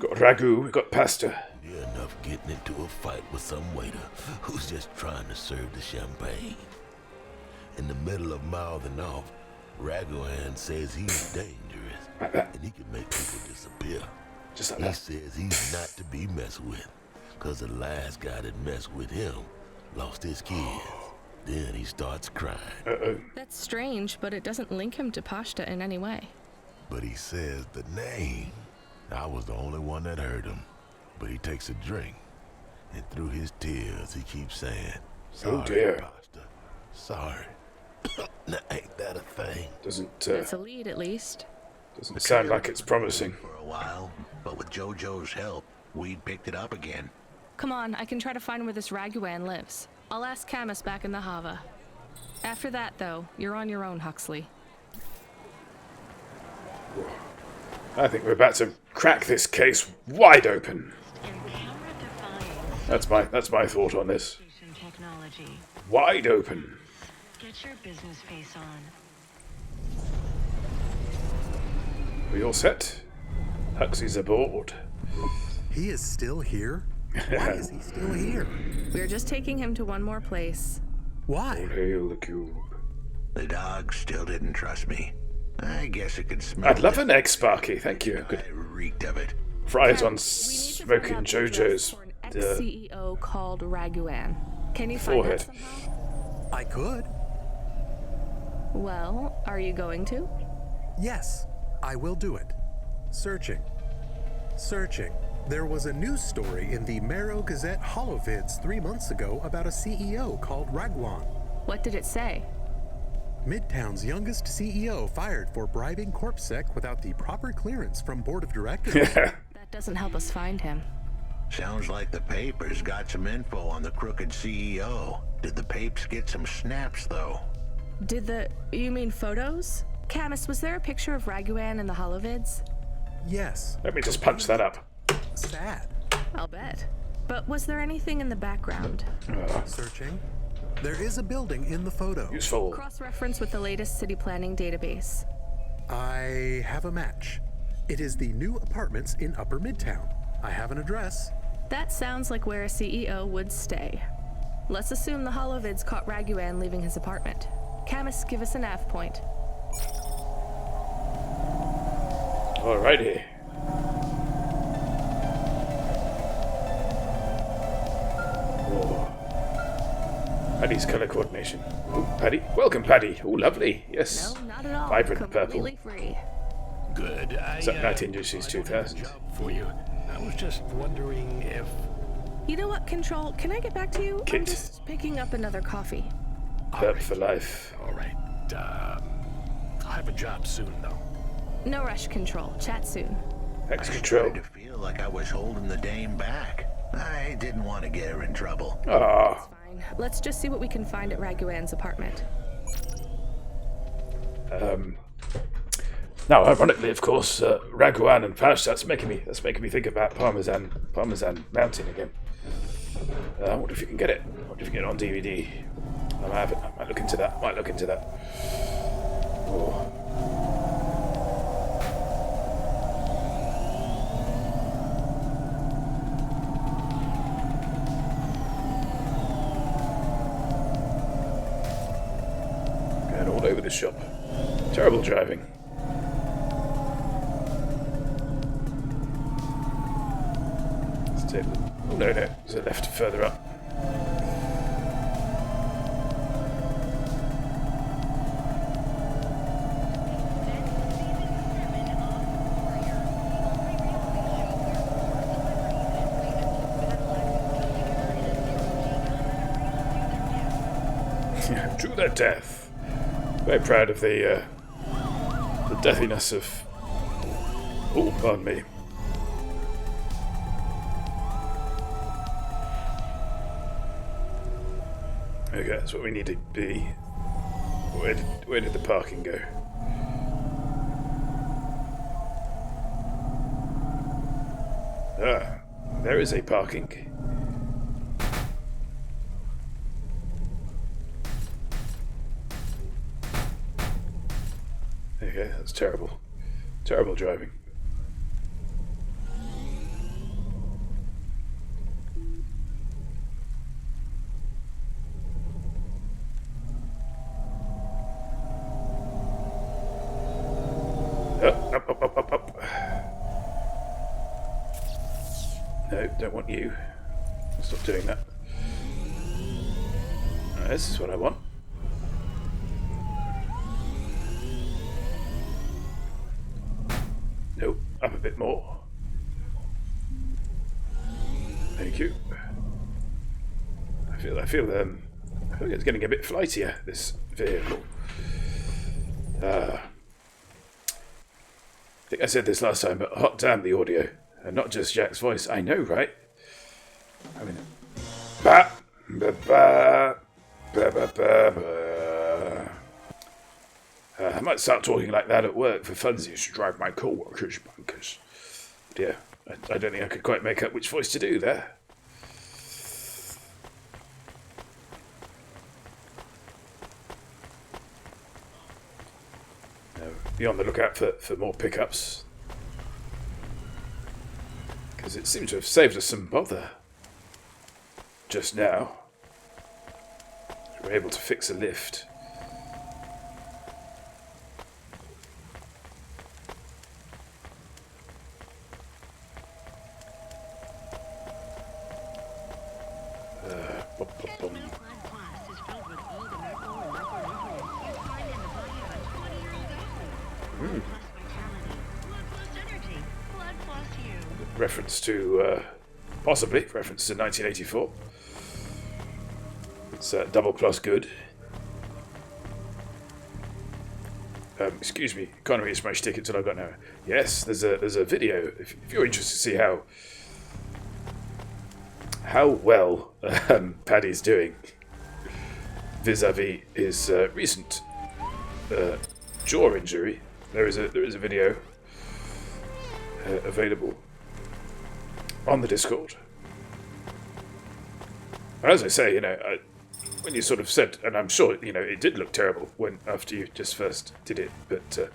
Got ragu, we got pasta. Near enough getting into a fight with some waiter who's just trying to serve the champagne. In the middle of mouthing off, Raguan says he's dangerous and he can make people disappear. Just like he that. says he's not to be messed with, cause the last guy that messed with him lost his kids. Then he starts crying. That's strange, but it doesn't link him to Pashta in any way. But he says the name. I was the only one that heard him. But he takes a drink. And through his tears, he keeps saying, "Sorry, Oh dear. Pasta. Sorry." Now, ain't that a thing? That's a lead, at least. Doesn't sound like it's promising. For a while, but with JoJo's help, we'd picked it up again. Come on, I can try to find where this Raguan lives. I'll ask Camus back in the Hava. After that, though, you're on your own, Huxley. I think we're about to crack this case wide open. That's my thought on this. Technology. Wide open. Get your business face on. We all set? Huxley's aboard. He is still here? Why is he still here? We're just taking him to one more place. Why? All hail the cube. The dog still didn't trust me. I guess it could smell. I'd love an egg, Sparky. Thank you. Good. I reeked of it. Fry it on smoking JoJo's Ex-CEO called Raguan. Can you find forehead. that somehow? I could. Well, are you going to? Yes, I will do it. Searching. Searching. There was a news story in the Marrow Gazette Holovids 3 months ago about a CEO called Raguan. What did it say? Midtown's youngest CEO fired for bribing CorpSec without the proper clearance from board of directors. That doesn't help us find him. Sounds like the papers got some info on the crooked CEO. Did the papes get some snaps, though? You mean photos? Camus, was there a picture of Raguan in the Holovids? Yes. Let me just punch that up. Sad. I'll bet. But was there anything in the background? Searching. There is a building in the photo. Useful. Cross-reference with the latest city planning database. I have a match. It is the new apartments in Upper Midtown. I have an address. That sounds like where a CEO would stay. Let's assume the Holovids caught Raguan leaving his apartment. Camus, give us a nav point. Alrighty. Paddy's color coordination. Ooh, Paddy. Welcome, Paddy. Oh, lovely. Yes. No, not at all. Vibrant purple. Completely free. Good. Is that 19 Juices 2000? For you. I was just wondering if... You know what, Control? Can I get back to you? Kit. I'm just picking up another coffee. Perp for life. All right. I'll have a job soon, though. No rush, Control. Chat soon. Thanks, I Control. started to feel like I was holding the dame back. I didn't want to get her in trouble. Ah. Fine. Let's just see what we can find at Raguan's apartment. Now, ironically, of course, Raguan and Faust. That's making me think about Parmesan Mountain again. I wonder if you can get it. I wonder if you can get it on DVD. I might look into that. Oh. Going all over the shop. Terrible driving. Let's take the... Oh, no, there's a left further up. To their death. Very proud of the deathiness of... Oh, pardon me. Okay, that's what we need to be. Where did the parking go? Ah, there is a parking. Okay, that's terrible. Terrible driving. Up. No, don't want you. Stop doing that. This is what I want. Nope, up a bit more. Thank you. I feel it's getting a bit flightier, this vehicle. I think I said this last time, but hot damn the audio. And not just Jack's voice. I know, right? I mean... Ba, ba, ba, ba, ba, ba, ba. I might start talking like that at work for funsies to drive my co-workers bonkers. But yeah, I don't think I could quite make up which voice to do there. Be on the lookout for more pickups. Because it seems to have saved us some bother. Just now. We were able to fix a lift. Reference to, possibly, reference to 1984. It's double plus good. Excuse me, can't reach my ticket till I've got now. Yes, there's a video, if you're interested to see how well Paddy's doing vis-a-vis his recent jaw injury. There is a video available on the Discord. As I say, when you sort of said, and I'm sure, it did look terrible after you just first did it, but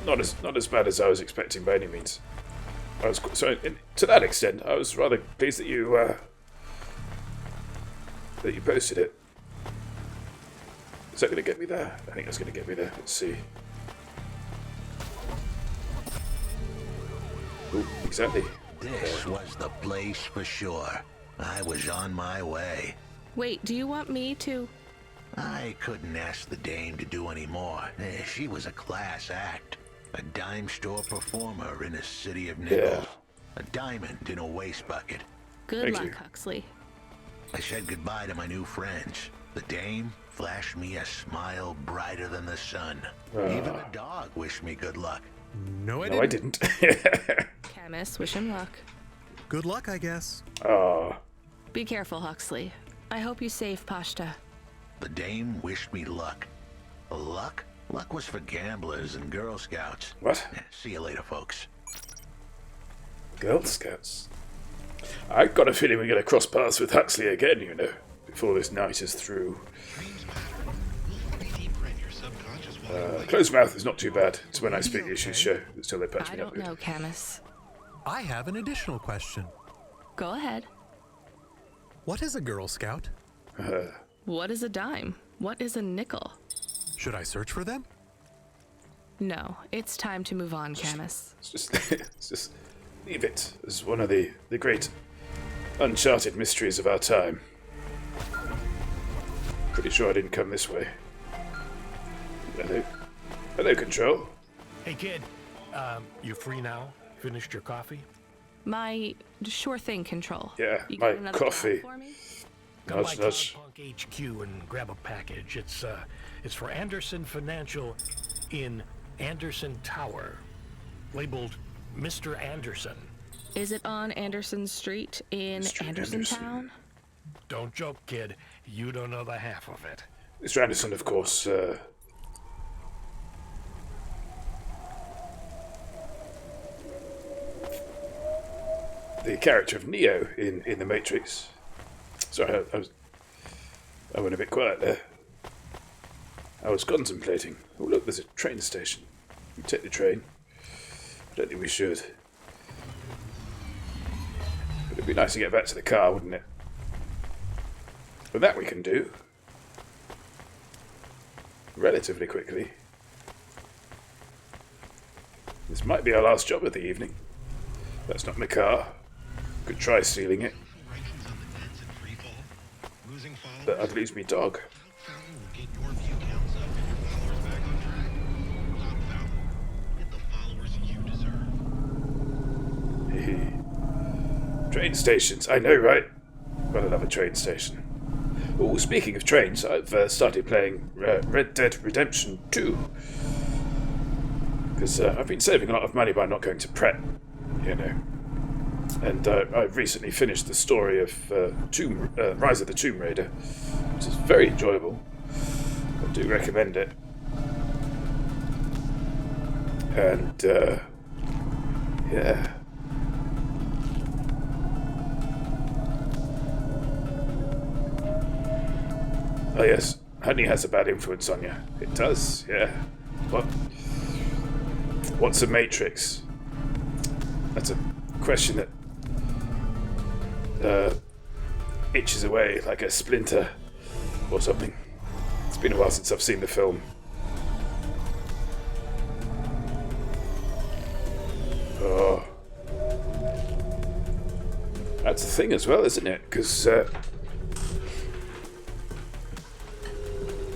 not as bad as I was expecting by any means. To that extent, I was rather pleased that you posted it. Is that going to get me there? I think that's going to get me there. Let's see. Ooh, exactly. This was the place for sure. I was on my way. Wait, do you want me to... I couldn't ask the dame to do any more. She was a class act. A dime store performer in a city of nickels. Yeah. A diamond in a waste bucket. Good luck, Huxley. I said goodbye to my new friends. The dame flashed me a smile brighter than the sun. Even the dog wished me good luck. No, I didn't. Camus, wish him luck. Good luck, I guess. Be careful, Huxley. I hope you save Pashta. The dame wished me luck. Luck? Luck was for gamblers and Girl Scouts. What? See you later, folks. Girl Scouts? I got a feeling we're going to cross paths with Huxley again, before this night is through. Closed mouth is not too bad. It's when I speak the issues show until they patch me up. I don't know, Camus. I have an additional question. Go ahead. What is a Girl Scout? What is a dime? What is a nickel? Should I search for them? No, it's time to move on, Camus. Just leave it as one of the great uncharted mysteries of our time. Pretty sure I didn't come this way. Hello, Control. Hey, kid. You free now? Finished your coffee? My sure thing, Control. Yeah, you my got another coffee. job for me? Come by Cloudpunk HQ and grab a package. It's for Anderson Financial in Anderson Tower, labeled Mr. Anderson. Is it on Anderson Street in Anderson Town? Don't joke, kid. You don't know the half of it. Mr. Anderson, of course, the character of Neo in The Matrix. Sorry, I went a bit quiet there. I was contemplating. Oh, look, there's a train station. We take the train. I don't think we should. But it'd be nice to get back to the car, wouldn't it? But that we can do. Relatively quickly. This might be our last job of the evening. That's not my car. Could try stealing it. But I'd lose me dog. Train stations, I know, right? Gotta love a train station. Oh, speaking of trains, I've started playing Red Dead Redemption 2. Because I've been saving a lot of money by not going to prep, you know. And I've recently finished the story of Rise of the Tomb Raider, which is very enjoyable. I do recommend it. And, yeah. Oh yes, honey has a bad influence on you. It does, yeah. What's a matrix? That's a question that itches away like a splinter or something. It's been a while since I've seen the film. Oh. That's the thing as well, isn't it? Because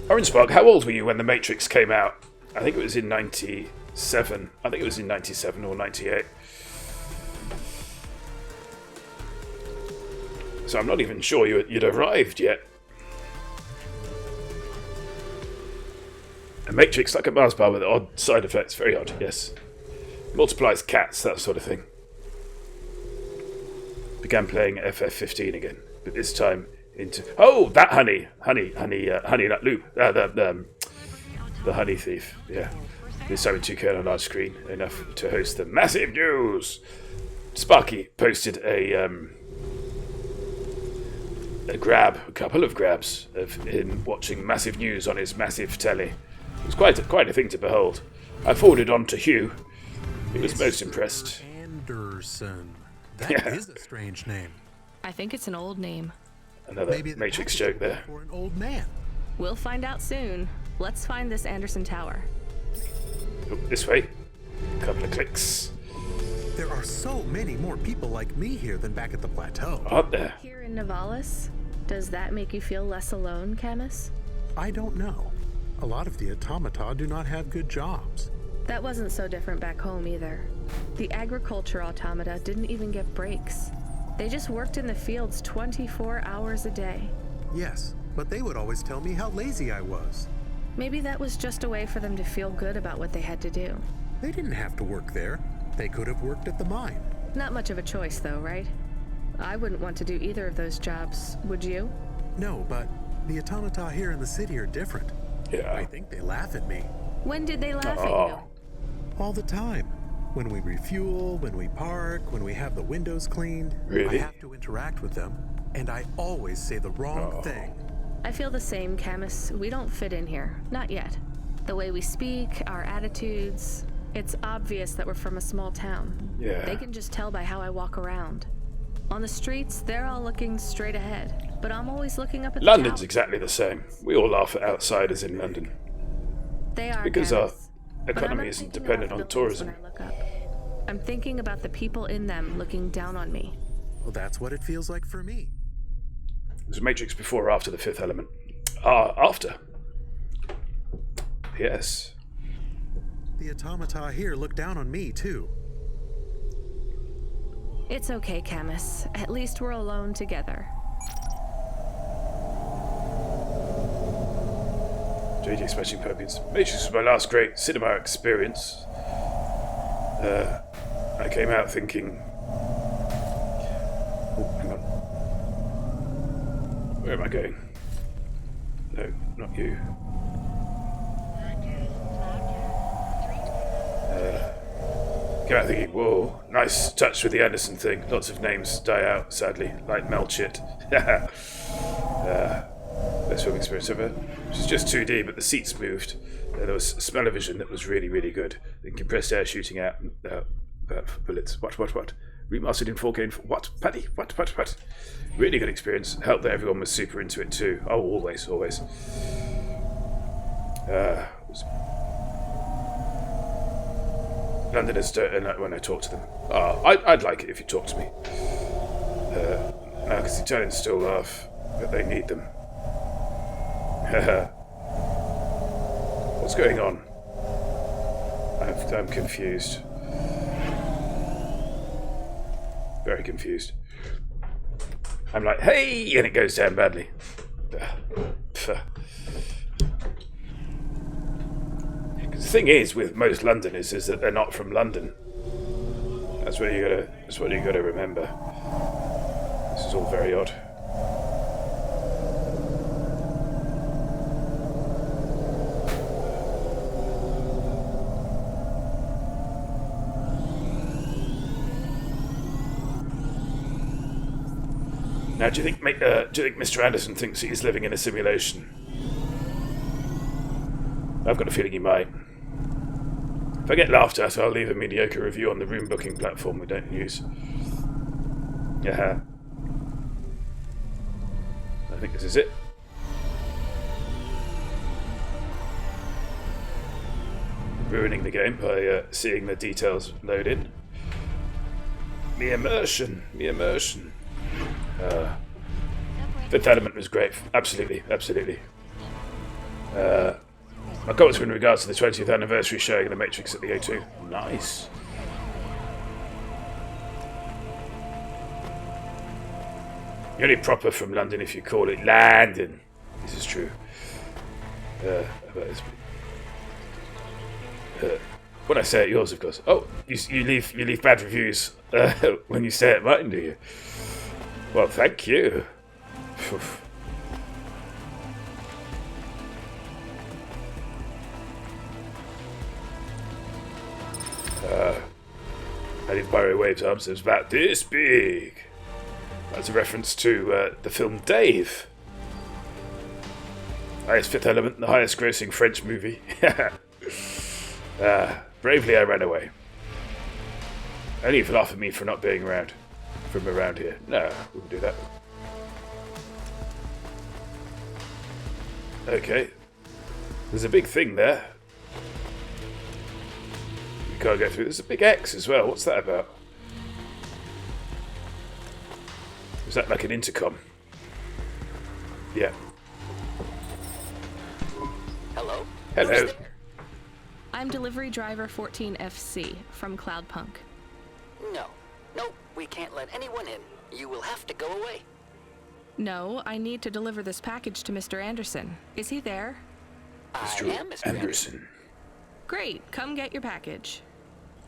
Orange Spark, how old were you when The Matrix came out? I think it was in 97. I think it was in 97 or 98. So I'm not even sure you'd arrived yet. A Matrix like a Mars bar with odd side effects. Very odd, yes. Multiplies cats, that sort of thing. Began playing FF15 again, but this time into... Oh, that honey nut loop. The honey thief, yeah. This time in 2K on a large screen, enough to host the massive news. Sparky posted a couple of grabs of him watching massive news on his massive telly. It was quite a thing to behold. I forwarded on to Hugh. He was most impressed. Anderson. That is a strange name. I think it's an old name. Another Matrix joke there. For an old man. We'll find out soon. Let's find this Anderson Tower. Oh, this way. A couple of clicks. There are so many more people like me here than back at the plateau. Aren't there? Here in Nivalis? Does that make you feel less alone, Camus? I don't know. A lot of the automata do not have good jobs. That wasn't so different back home either. The agriculture automata didn't even get breaks. They just worked in the fields 24 hours a day. Yes, but they would always tell me how lazy I was. Maybe that was just a way for them to feel good about what they had to do. They didn't have to work there. They could have worked at the mine. Not much of a choice though, right? I wouldn't want to do either of those jobs, would you? No, but the automata here in the city are different. Yeah. I think they laugh at me. When did they laugh at you? All the time. When we refuel, when we park, when we have the windows cleaned. Really? I have to interact with them, and I always say the wrong thing. I feel the same, Camus. We don't fit in here. Not yet. The way we speak, our attitudes... It's obvious that we're from a small town. Yeah. They can just tell by how I walk around. On the streets, they're all looking straight ahead, but I'm always looking up at London's the exactly the same. We all laugh at outsiders in London. They are, because Camus. our economy isn't dependent on tourism. When I look up. I'm thinking about the people in them looking down on me. Well, that's what it feels like for me. Was Matrix before or after the Fifth Element? After. Yes. The automata here look down on me, too. It's okay, Camus. At least we're alone together. JJ Smashing Pumpkins. Matrix was my last great cinema experience. I came out thinking... Oh, hang on. Where am I going? No, not you. Came out thinking, whoa, nice touch with the Anderson thing. Lots of names die out, sadly, like Melchit. Best film experience ever. Which is just 2D, but the seats moved. There was smell-o-vision that was really, really good. The compressed air shooting out bullets. What? Remastered in 4K and... What? Paddy? What? Really good experience. Helped that everyone was super into it too. Oh, always. Londoners don't like when I talk to them. I'd like it if you talk to me. Because the Italians still laugh, but they need them. What's going on? I'm confused. Very confused. I'm like, hey, and it goes down badly. The thing is with most Londoners is that they're not from London. That's what you gotta remember. This is all very odd. Now, do you think Mr. Anderson thinks he's living in a simulation? I've got a feeling he might. If I get laughed at, I'll leave a mediocre review on the room booking platform we don't use. Yeah. I think this is it. Ruining the game by seeing the details load in. The immersion. Fifth Element was great. Absolutely. My comments were in regards to the 20th anniversary showing of The Matrix at the O2. Nice. You're only proper from London if you call it London. This is true. When I say it, yours, of course. Oh, you leave bad reviews when you say it mine, do you? Well, thank you. I did Wave's arms. It was about this big. That's a reference to the film Dave. Highest Fifth Element, the highest grossing French movie. Bravely I ran away. Only if you laugh at me for not being around. From around here. No, we wouldn't do that. Okay. There's a big thing there. You can't go through. There's a big X as well. What's that about? Is that like an intercom? Yeah. Hello? Hello. I'm delivery driver 14FC from Cloudpunk. No, we can't let anyone in. You will have to go away. No, I need to deliver this package to Mr. Anderson. Is he there? I am Mr. Anderson. Great, come get your package.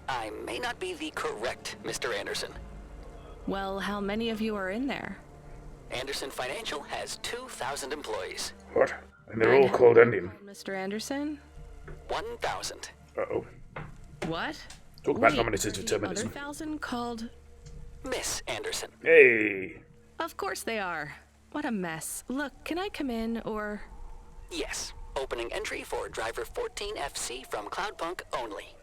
I may not be the correct Mr. Anderson. Well, how many of you are in there? Anderson Financial has 2,000 employees. What? And they're all called Indian. Mr. Anderson? 1,000. Uh-oh. What? Talk about nominative determinism. Other 1,000 called Miss Anderson. Hey. Of course they are. What a mess. Look, can I come in, or... Yes. Opening entry for driver 14FC from Cloudpunk only.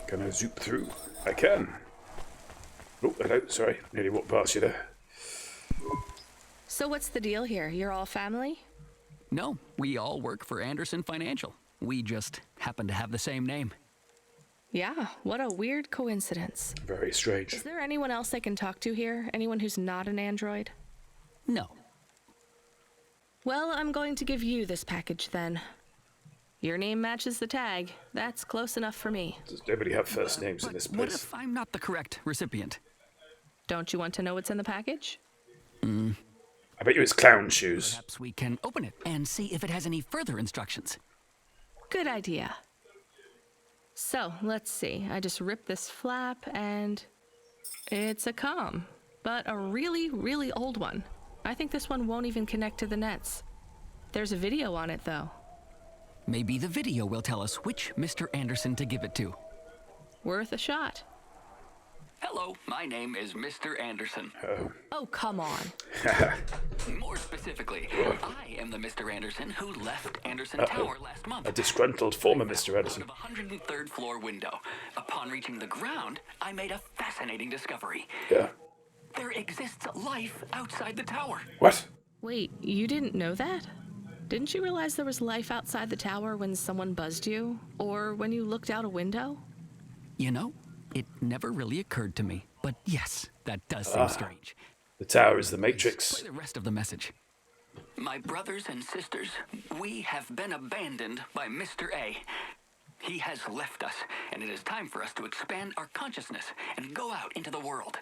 Can I zoop through? I can. Oh, hello. Sorry. Nearly walked past you there. So what's the deal here? You're all family? No, we all work for Anderson Financial. We just happen to have the same name. Yeah, what a weird coincidence. Very strange. Is there anyone else I can talk to here? Anyone who's not an android? No. Well, I'm going to give you this package then. Your name matches the tag. That's close enough for me. Does nobody have first names in this place? What if I'm not the correct recipient? Don't you want to know what's in the package? I bet you it's clown shoes. Perhaps we can open it and see if it has any further instructions. Good idea. So, let's see. I just rip this flap and... it's a comm. But a really, really old one. I think this one won't even connect to the nets. There's a video on it, though. Maybe the video will tell us which Mr. Anderson to give it to. Worth a shot. Hello, my name is Mr. Anderson. Oh, come on. More specifically, I am the Mr. Anderson who left Anderson Tower last month. A disgruntled former Mr. Anderson. Out of a 103rd floor window. Upon reaching the ground, I made a fascinating discovery. Yeah. There exists life outside the tower. What? Wait, you didn't know that? Didn't you realize there was life outside the tower when someone buzzed you? Or when you looked out a window? You know, it never really occurred to me. But yes, that does seem strange. The tower is the Matrix. Play the rest of the message. My brothers and sisters, we have been abandoned by Mr. A. He has left us, and it is time for us to expand our consciousness and go out into the world.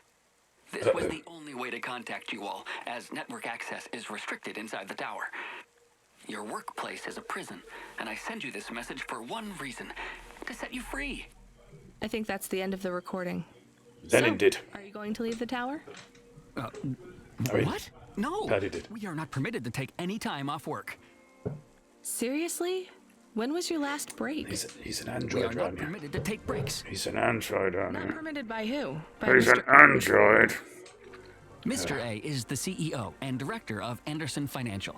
This was the only way to contact you all, as network access is restricted inside the tower. Your workplace is a prison, and I send you this message for one reason, to set you free. I think that's the end of the recording. Lenin did. Are you going to leave the tower? What? No. Paddy did. We are not permitted to take any time off work. Seriously? When was your last break? He's an We android, are not aren't you? permitted to take breaks. He's an android, aren't Not you? permitted by who? He's an android. Mr. A is the CEO and director of Anderson Financial.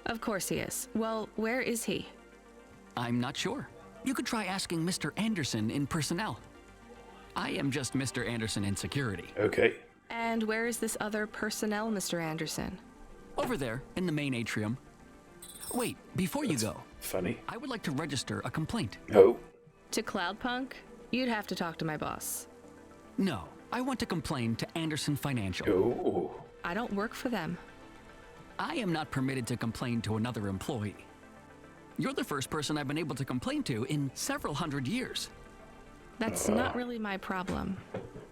Of course he is. Well, where is he? I'm not sure. You could try asking Mr. Anderson in personnel. I am just Mr. Anderson in security. Okay. And where is this other personnel, Mr. Anderson? Over there, in the main atrium. Wait, before you go. Funny. I would like to register a complaint. No. To Cloudpunk? You'd have to talk to my boss. No, I want to complain to Anderson Financial. Oh. I don't work for them. I am not permitted to complain to another employee. You're the first person I've been able to complain to in several hundred years. That's not really my problem.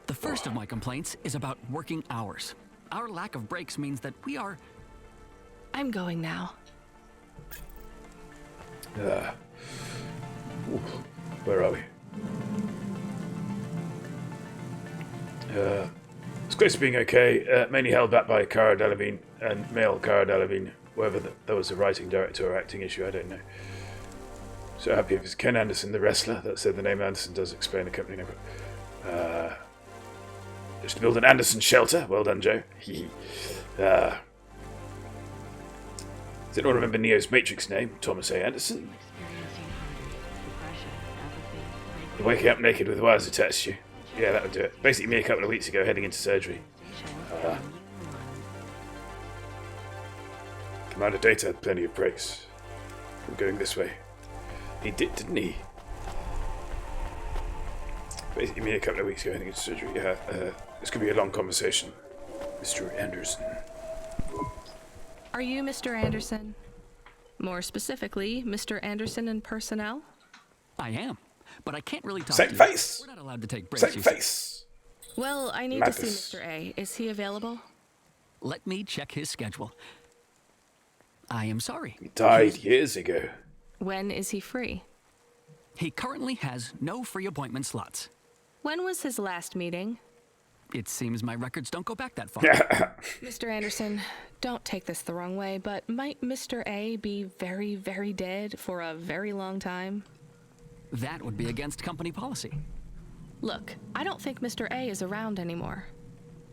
The first of my complaints is about working hours. Our lack of breaks means that we are... I'm going now. Where are we? It's being okay, mainly held back by Cara Delevingne and male Cara Delevingne, whether that was a writing, director, or acting issue, I don't know. So happy if it's Ken Anderson, the wrestler. That said, the name Anderson does explain the company name. Just to build an Anderson shelter. Well done, Joe. Does anyone remember Neo's Matrix name? Thomas A. Anderson. Waking up naked with wires attached to you. Yeah, that would do it. Basically, me a couple of weeks ago, heading into surgery. Commander Data had plenty of breaks from going this way. He did, didn't he? Basically, me a couple of weeks ago, heading into surgery. Yeah, this could be a long conversation, Mr. Anderson. Are you Mr. Anderson? More specifically, Mr. Anderson in personnel? I am, but I can't really talk Same to you. face. We're not allowed to take breaks. Same you see. face. Well, I need to see Mr. A. Is he available? Let me check his schedule. I am sorry. He died years ago. When is he free? He currently has no free appointment slots. When was his last meeting? It seems my records don't go back that far. Mr. Anderson, don't take this the wrong way, but might Mr. A be very, very dead for a very long time? That would be against company policy. Look, I don't think Mr. A is around anymore.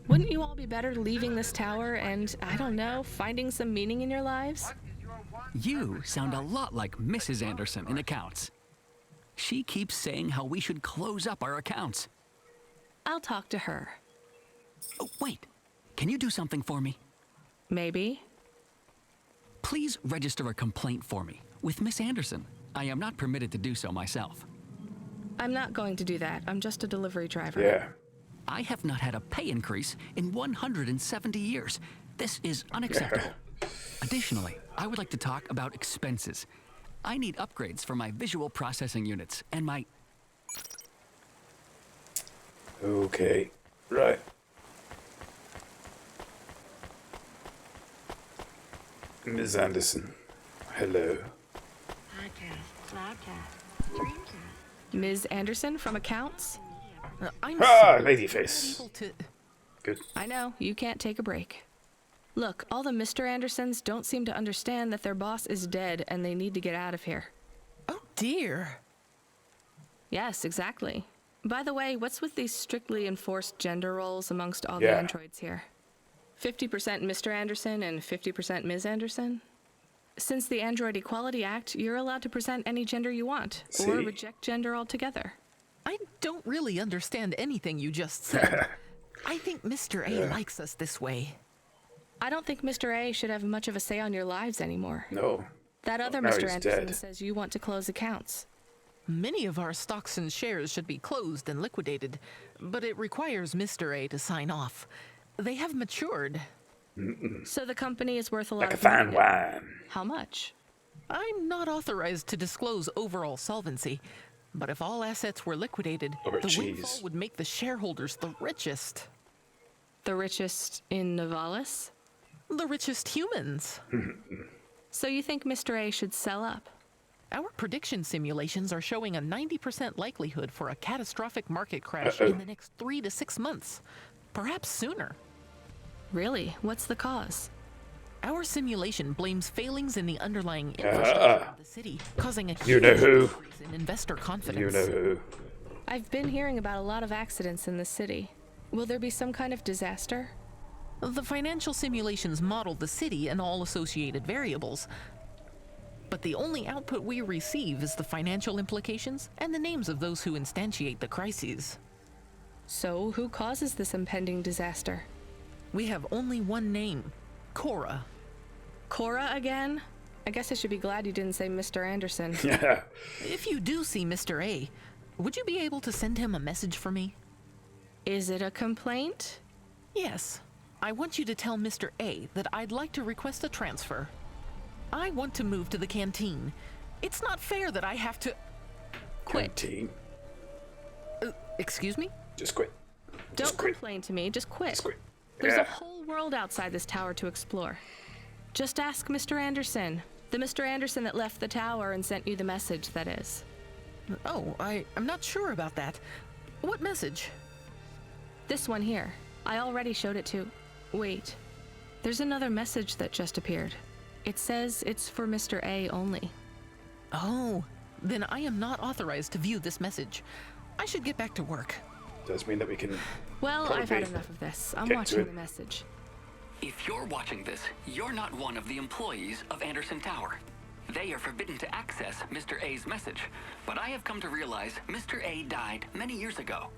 Wouldn't you all be better leaving this tower and, I don't know, finding some meaning in your lives? You sound a lot like Mrs. Anderson in accounts. She keeps saying how we should close up our accounts. I'll talk to her. Oh, wait. Can you do something for me? Maybe. Please register a complaint for me with Miss Anderson. I am not permitted to do so myself. I'm not going to do that. I'm just a delivery driver. Yeah. I have not had a pay increase in 170 years. This is unacceptable. Additionally, I would like to talk about expenses. I need upgrades for my visual processing units and my... Okay. Right. Ms. Anderson. Hello. Ms. Anderson from accounts? I'm Ladyface. Good. I know, you can't take a break. Look, all the Mr. Andersons don't seem to understand that their boss is dead and they need to get out of here. Oh dear. Yes, exactly. By the way, what's with these strictly enforced gender roles amongst all Yeah. the androids here? 50% Mr. Anderson and 50% Ms. Anderson? Since the Android Equality Act, you're allowed to present any gender you want, or reject gender altogether. I don't really understand anything you just said. I think Mr. A likes us this way. I don't think Mr. A should have much of a say on your lives anymore. No. That other Now Mr. he's Anderson dead. says you want to close accounts. Many of our stocks and shares should be closed and liquidated, but it requires Mr. A to sign off. They have matured. So the company is worth a lot Like a of fine money. wine. How much? I'm not authorized to disclose overall solvency, but if all assets were liquidated, Over the cheese. windfall would make the shareholders the richest. The richest in Novalis? The richest humans. So you think Mr. A should sell up? Our prediction simulations are showing a 90% likelihood for a catastrophic market crash in the next 3 to 6 months. Perhaps sooner. Really? What's the cause? Our simulation blames failings in the underlying infrastructure of the city, causing a huge increase in investor confidence. You know who. I've been hearing about a lot of accidents in the city. Will there be some kind of disaster? The financial simulations model the city and all associated variables, but the only output we receive is the financial implications and the names of those who instantiate the crises. So, who causes this impending disaster? We have only one name, Cora. Cora again? I guess I should be glad you didn't say Mr. Anderson. Yeah. If you do see Mr. A, would you be able to send him a message for me? Is it a complaint? Yes. I want you to tell Mr. A that I'd like to request a transfer. I want to move to the canteen. It's not fair that I have to... Quit. Canteen. Excuse me? Just quit. Don't complain to me, just quit. There's a whole world outside this tower to explore. Just ask Mr. Anderson. The Mr. Anderson that left the tower and sent you the message, that is. Oh, I'm not sure about that. What message? This one here. I already showed it to... Wait. There's another message that just appeared. It says it's for Mr. A only. Oh, then I am not authorized to view this message. I should get back to work. Does mean that we can... Well, I've had enough of this. I'm watching the message. If you're watching this, you're not one of the employees of Anderson Tower. They are forbidden to access Mr. A's message, but I have come to realize Mr. A died many years ago.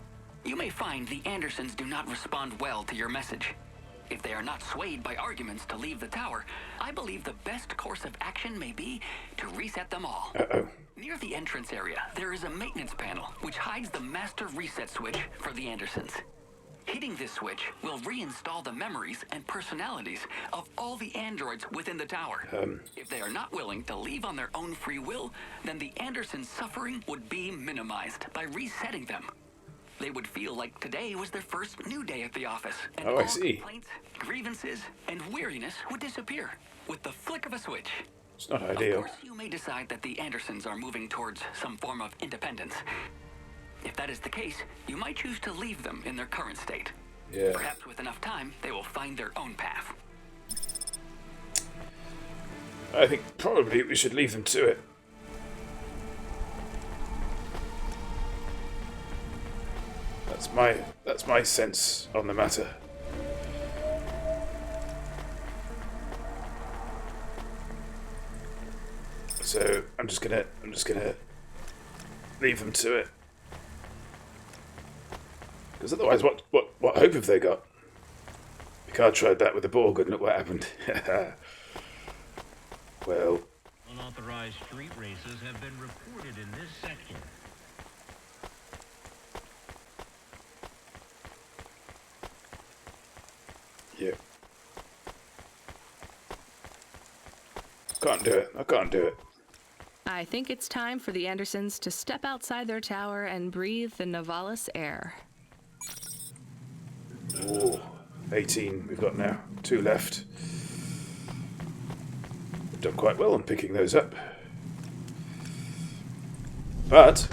You may find the Andersons do not respond well to your message. If they are not swayed by arguments to leave the tower, I believe the best course of action may be to reset them all. Near the entrance area, there is a maintenance panel which hides the master reset switch for the Andersons. Hitting this switch will reinstall the memories and personalities of all the androids within the tower. If they are not willing to leave on their own free will, then the Andersons' suffering would be minimized by resetting them. They would feel like today was their first new day at the office, and all complaints, grievances, and weariness would disappear with the flick of a switch. It's not ideal. Of course, you may decide that the Andersons are moving towards some form of independence. If that is the case, you might choose to leave them in their current state. Yeah. Perhaps with enough time, they will find their own path. I think probably we should leave them to it. That's my sense on the matter. So I'm just gonna leave them to it. Because otherwise, what hope have they got? Picard tried that with the Borg and look what happened. Well. Unauthorized street races have been reported in this sector. Yeah. Can't do it. I can't do it. I think it's time for the Andersons to step outside their tower and breathe the Novalis air. Ooh, 18 we've got now. 2 left. We've done quite well on picking those up. But,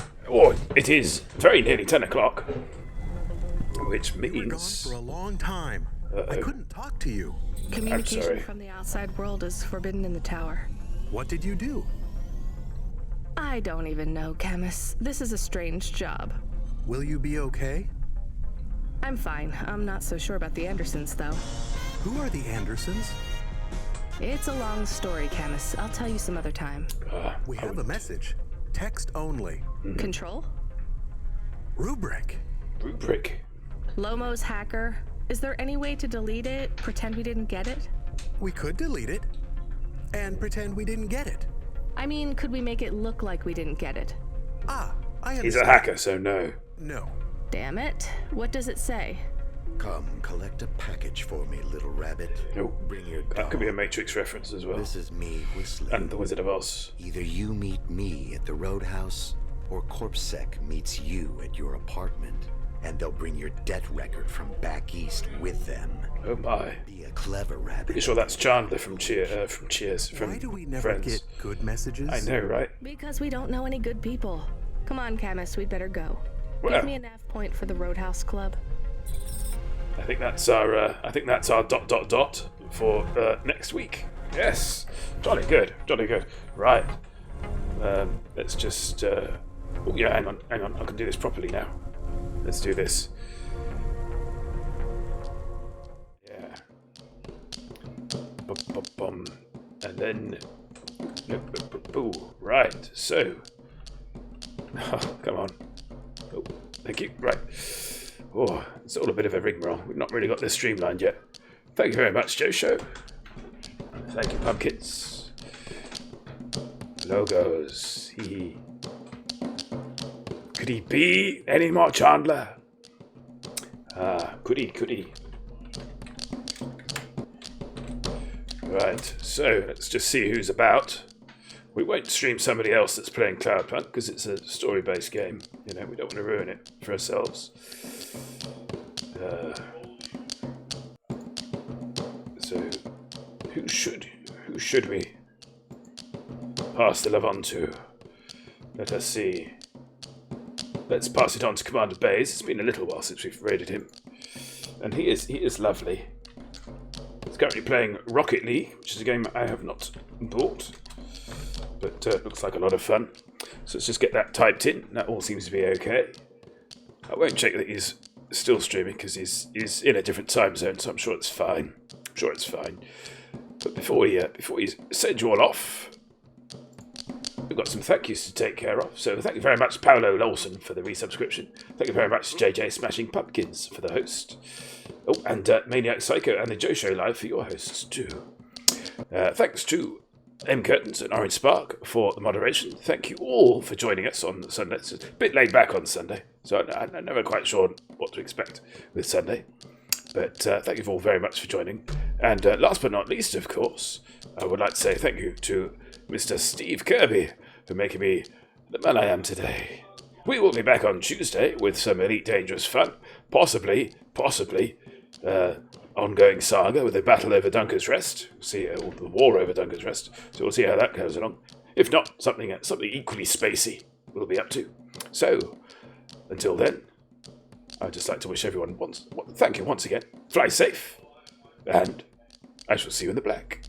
it is very nearly 10 o'clock. Which means... You were gone for a long time. I couldn't talk to you. Communication from the outside world is forbidden in the tower. What did you do? I don't even know, Camus. This is a strange job. Will you be okay? I'm fine. I'm not so sure about the Andersons, though. Who are the Andersons? It's a long story, Camus. I'll tell you some other time. We have a message. Text only. Control? Rubric. Lomo's hacker. Is there any way to delete it? Pretend we didn't get it? We could delete it. And pretend we didn't get it. I mean, could we make it look like we didn't get it? I understand. He's a hacker, so no. No. Damn it. What does it say? Come, collect a package for me, little rabbit. Nope. Bring your dog. That could be a Matrix reference as well. This is me whistling. And the Wizard of Oz. Either you meet me at the Roadhouse, or CorpSec meets you at your apartment. and they'll bring your debt record from back east with them. Oh my. Be a clever rabbit. Pretty sure that's Chandler from Cheers. Why do we never Friends. get good messages? I know, right? Because we don't know any good people. Come on, chemist, we'd better go. Well, Give me a nav point for the Roadhouse Club. I think that's our dot for next week. Yes, jolly good. Right. Let's just. Oh yeah, hang on. I can do this properly now. Let's do this. Yeah. Bum. And then. Right. So. Oh, come on. Oh, thank you. Right. Oh, it's all a bit of a rigmarole. We've not really got this streamlined yet. Thank you very much, Joe Show. Thank you, Pumpkins. Logos. Could he be any more Chandler? Could he? Right, so let's just see who's about. We won't stream somebody else that's playing Cloudpunk because it's a story-based game. You know, we don't want to ruin it for ourselves. So, who should we pass the love on to? Let us see. Let's pass it on to Commander Bays. It's been a little while since we've raided him, and he is lovely. He's currently playing Rocket League, which is a game I have not bought, but looks like a lot of fun. So let's just get that typed in. That all seems to be okay. I won't check that he's still streaming because he's in a different time zone, so I'm sure it's fine. But before we send you all off, we've got some thank yous to take care of. So thank you very much, Paolo Lawson, for the resubscription. Thank you very much, JJ Smashing Pumpkins, for the host. Oh, and Maniac Psycho and the Joe Show Live for your hosts too. Thanks to M. Curtains and Orange Spark for the moderation. Thank you all for joining us on Sunday. It's a bit laid back on Sunday, so I'm never quite sure what to expect with Sunday. But thank you all very much for joining. And last but not least, of course, I would like to say thank you to Mr. Steve Kirby for making me the man I am today. We will be back on Tuesday with some Elite Dangerous fun, possibly ongoing saga with a battle over Dunker's Rest. See the war over Dunker's Rest. So we'll see how that goes along. If not, something equally spacey we'll be up to. So until then, I'd just like to wish everyone thank you once again. Fly safe, and I shall see you in the black.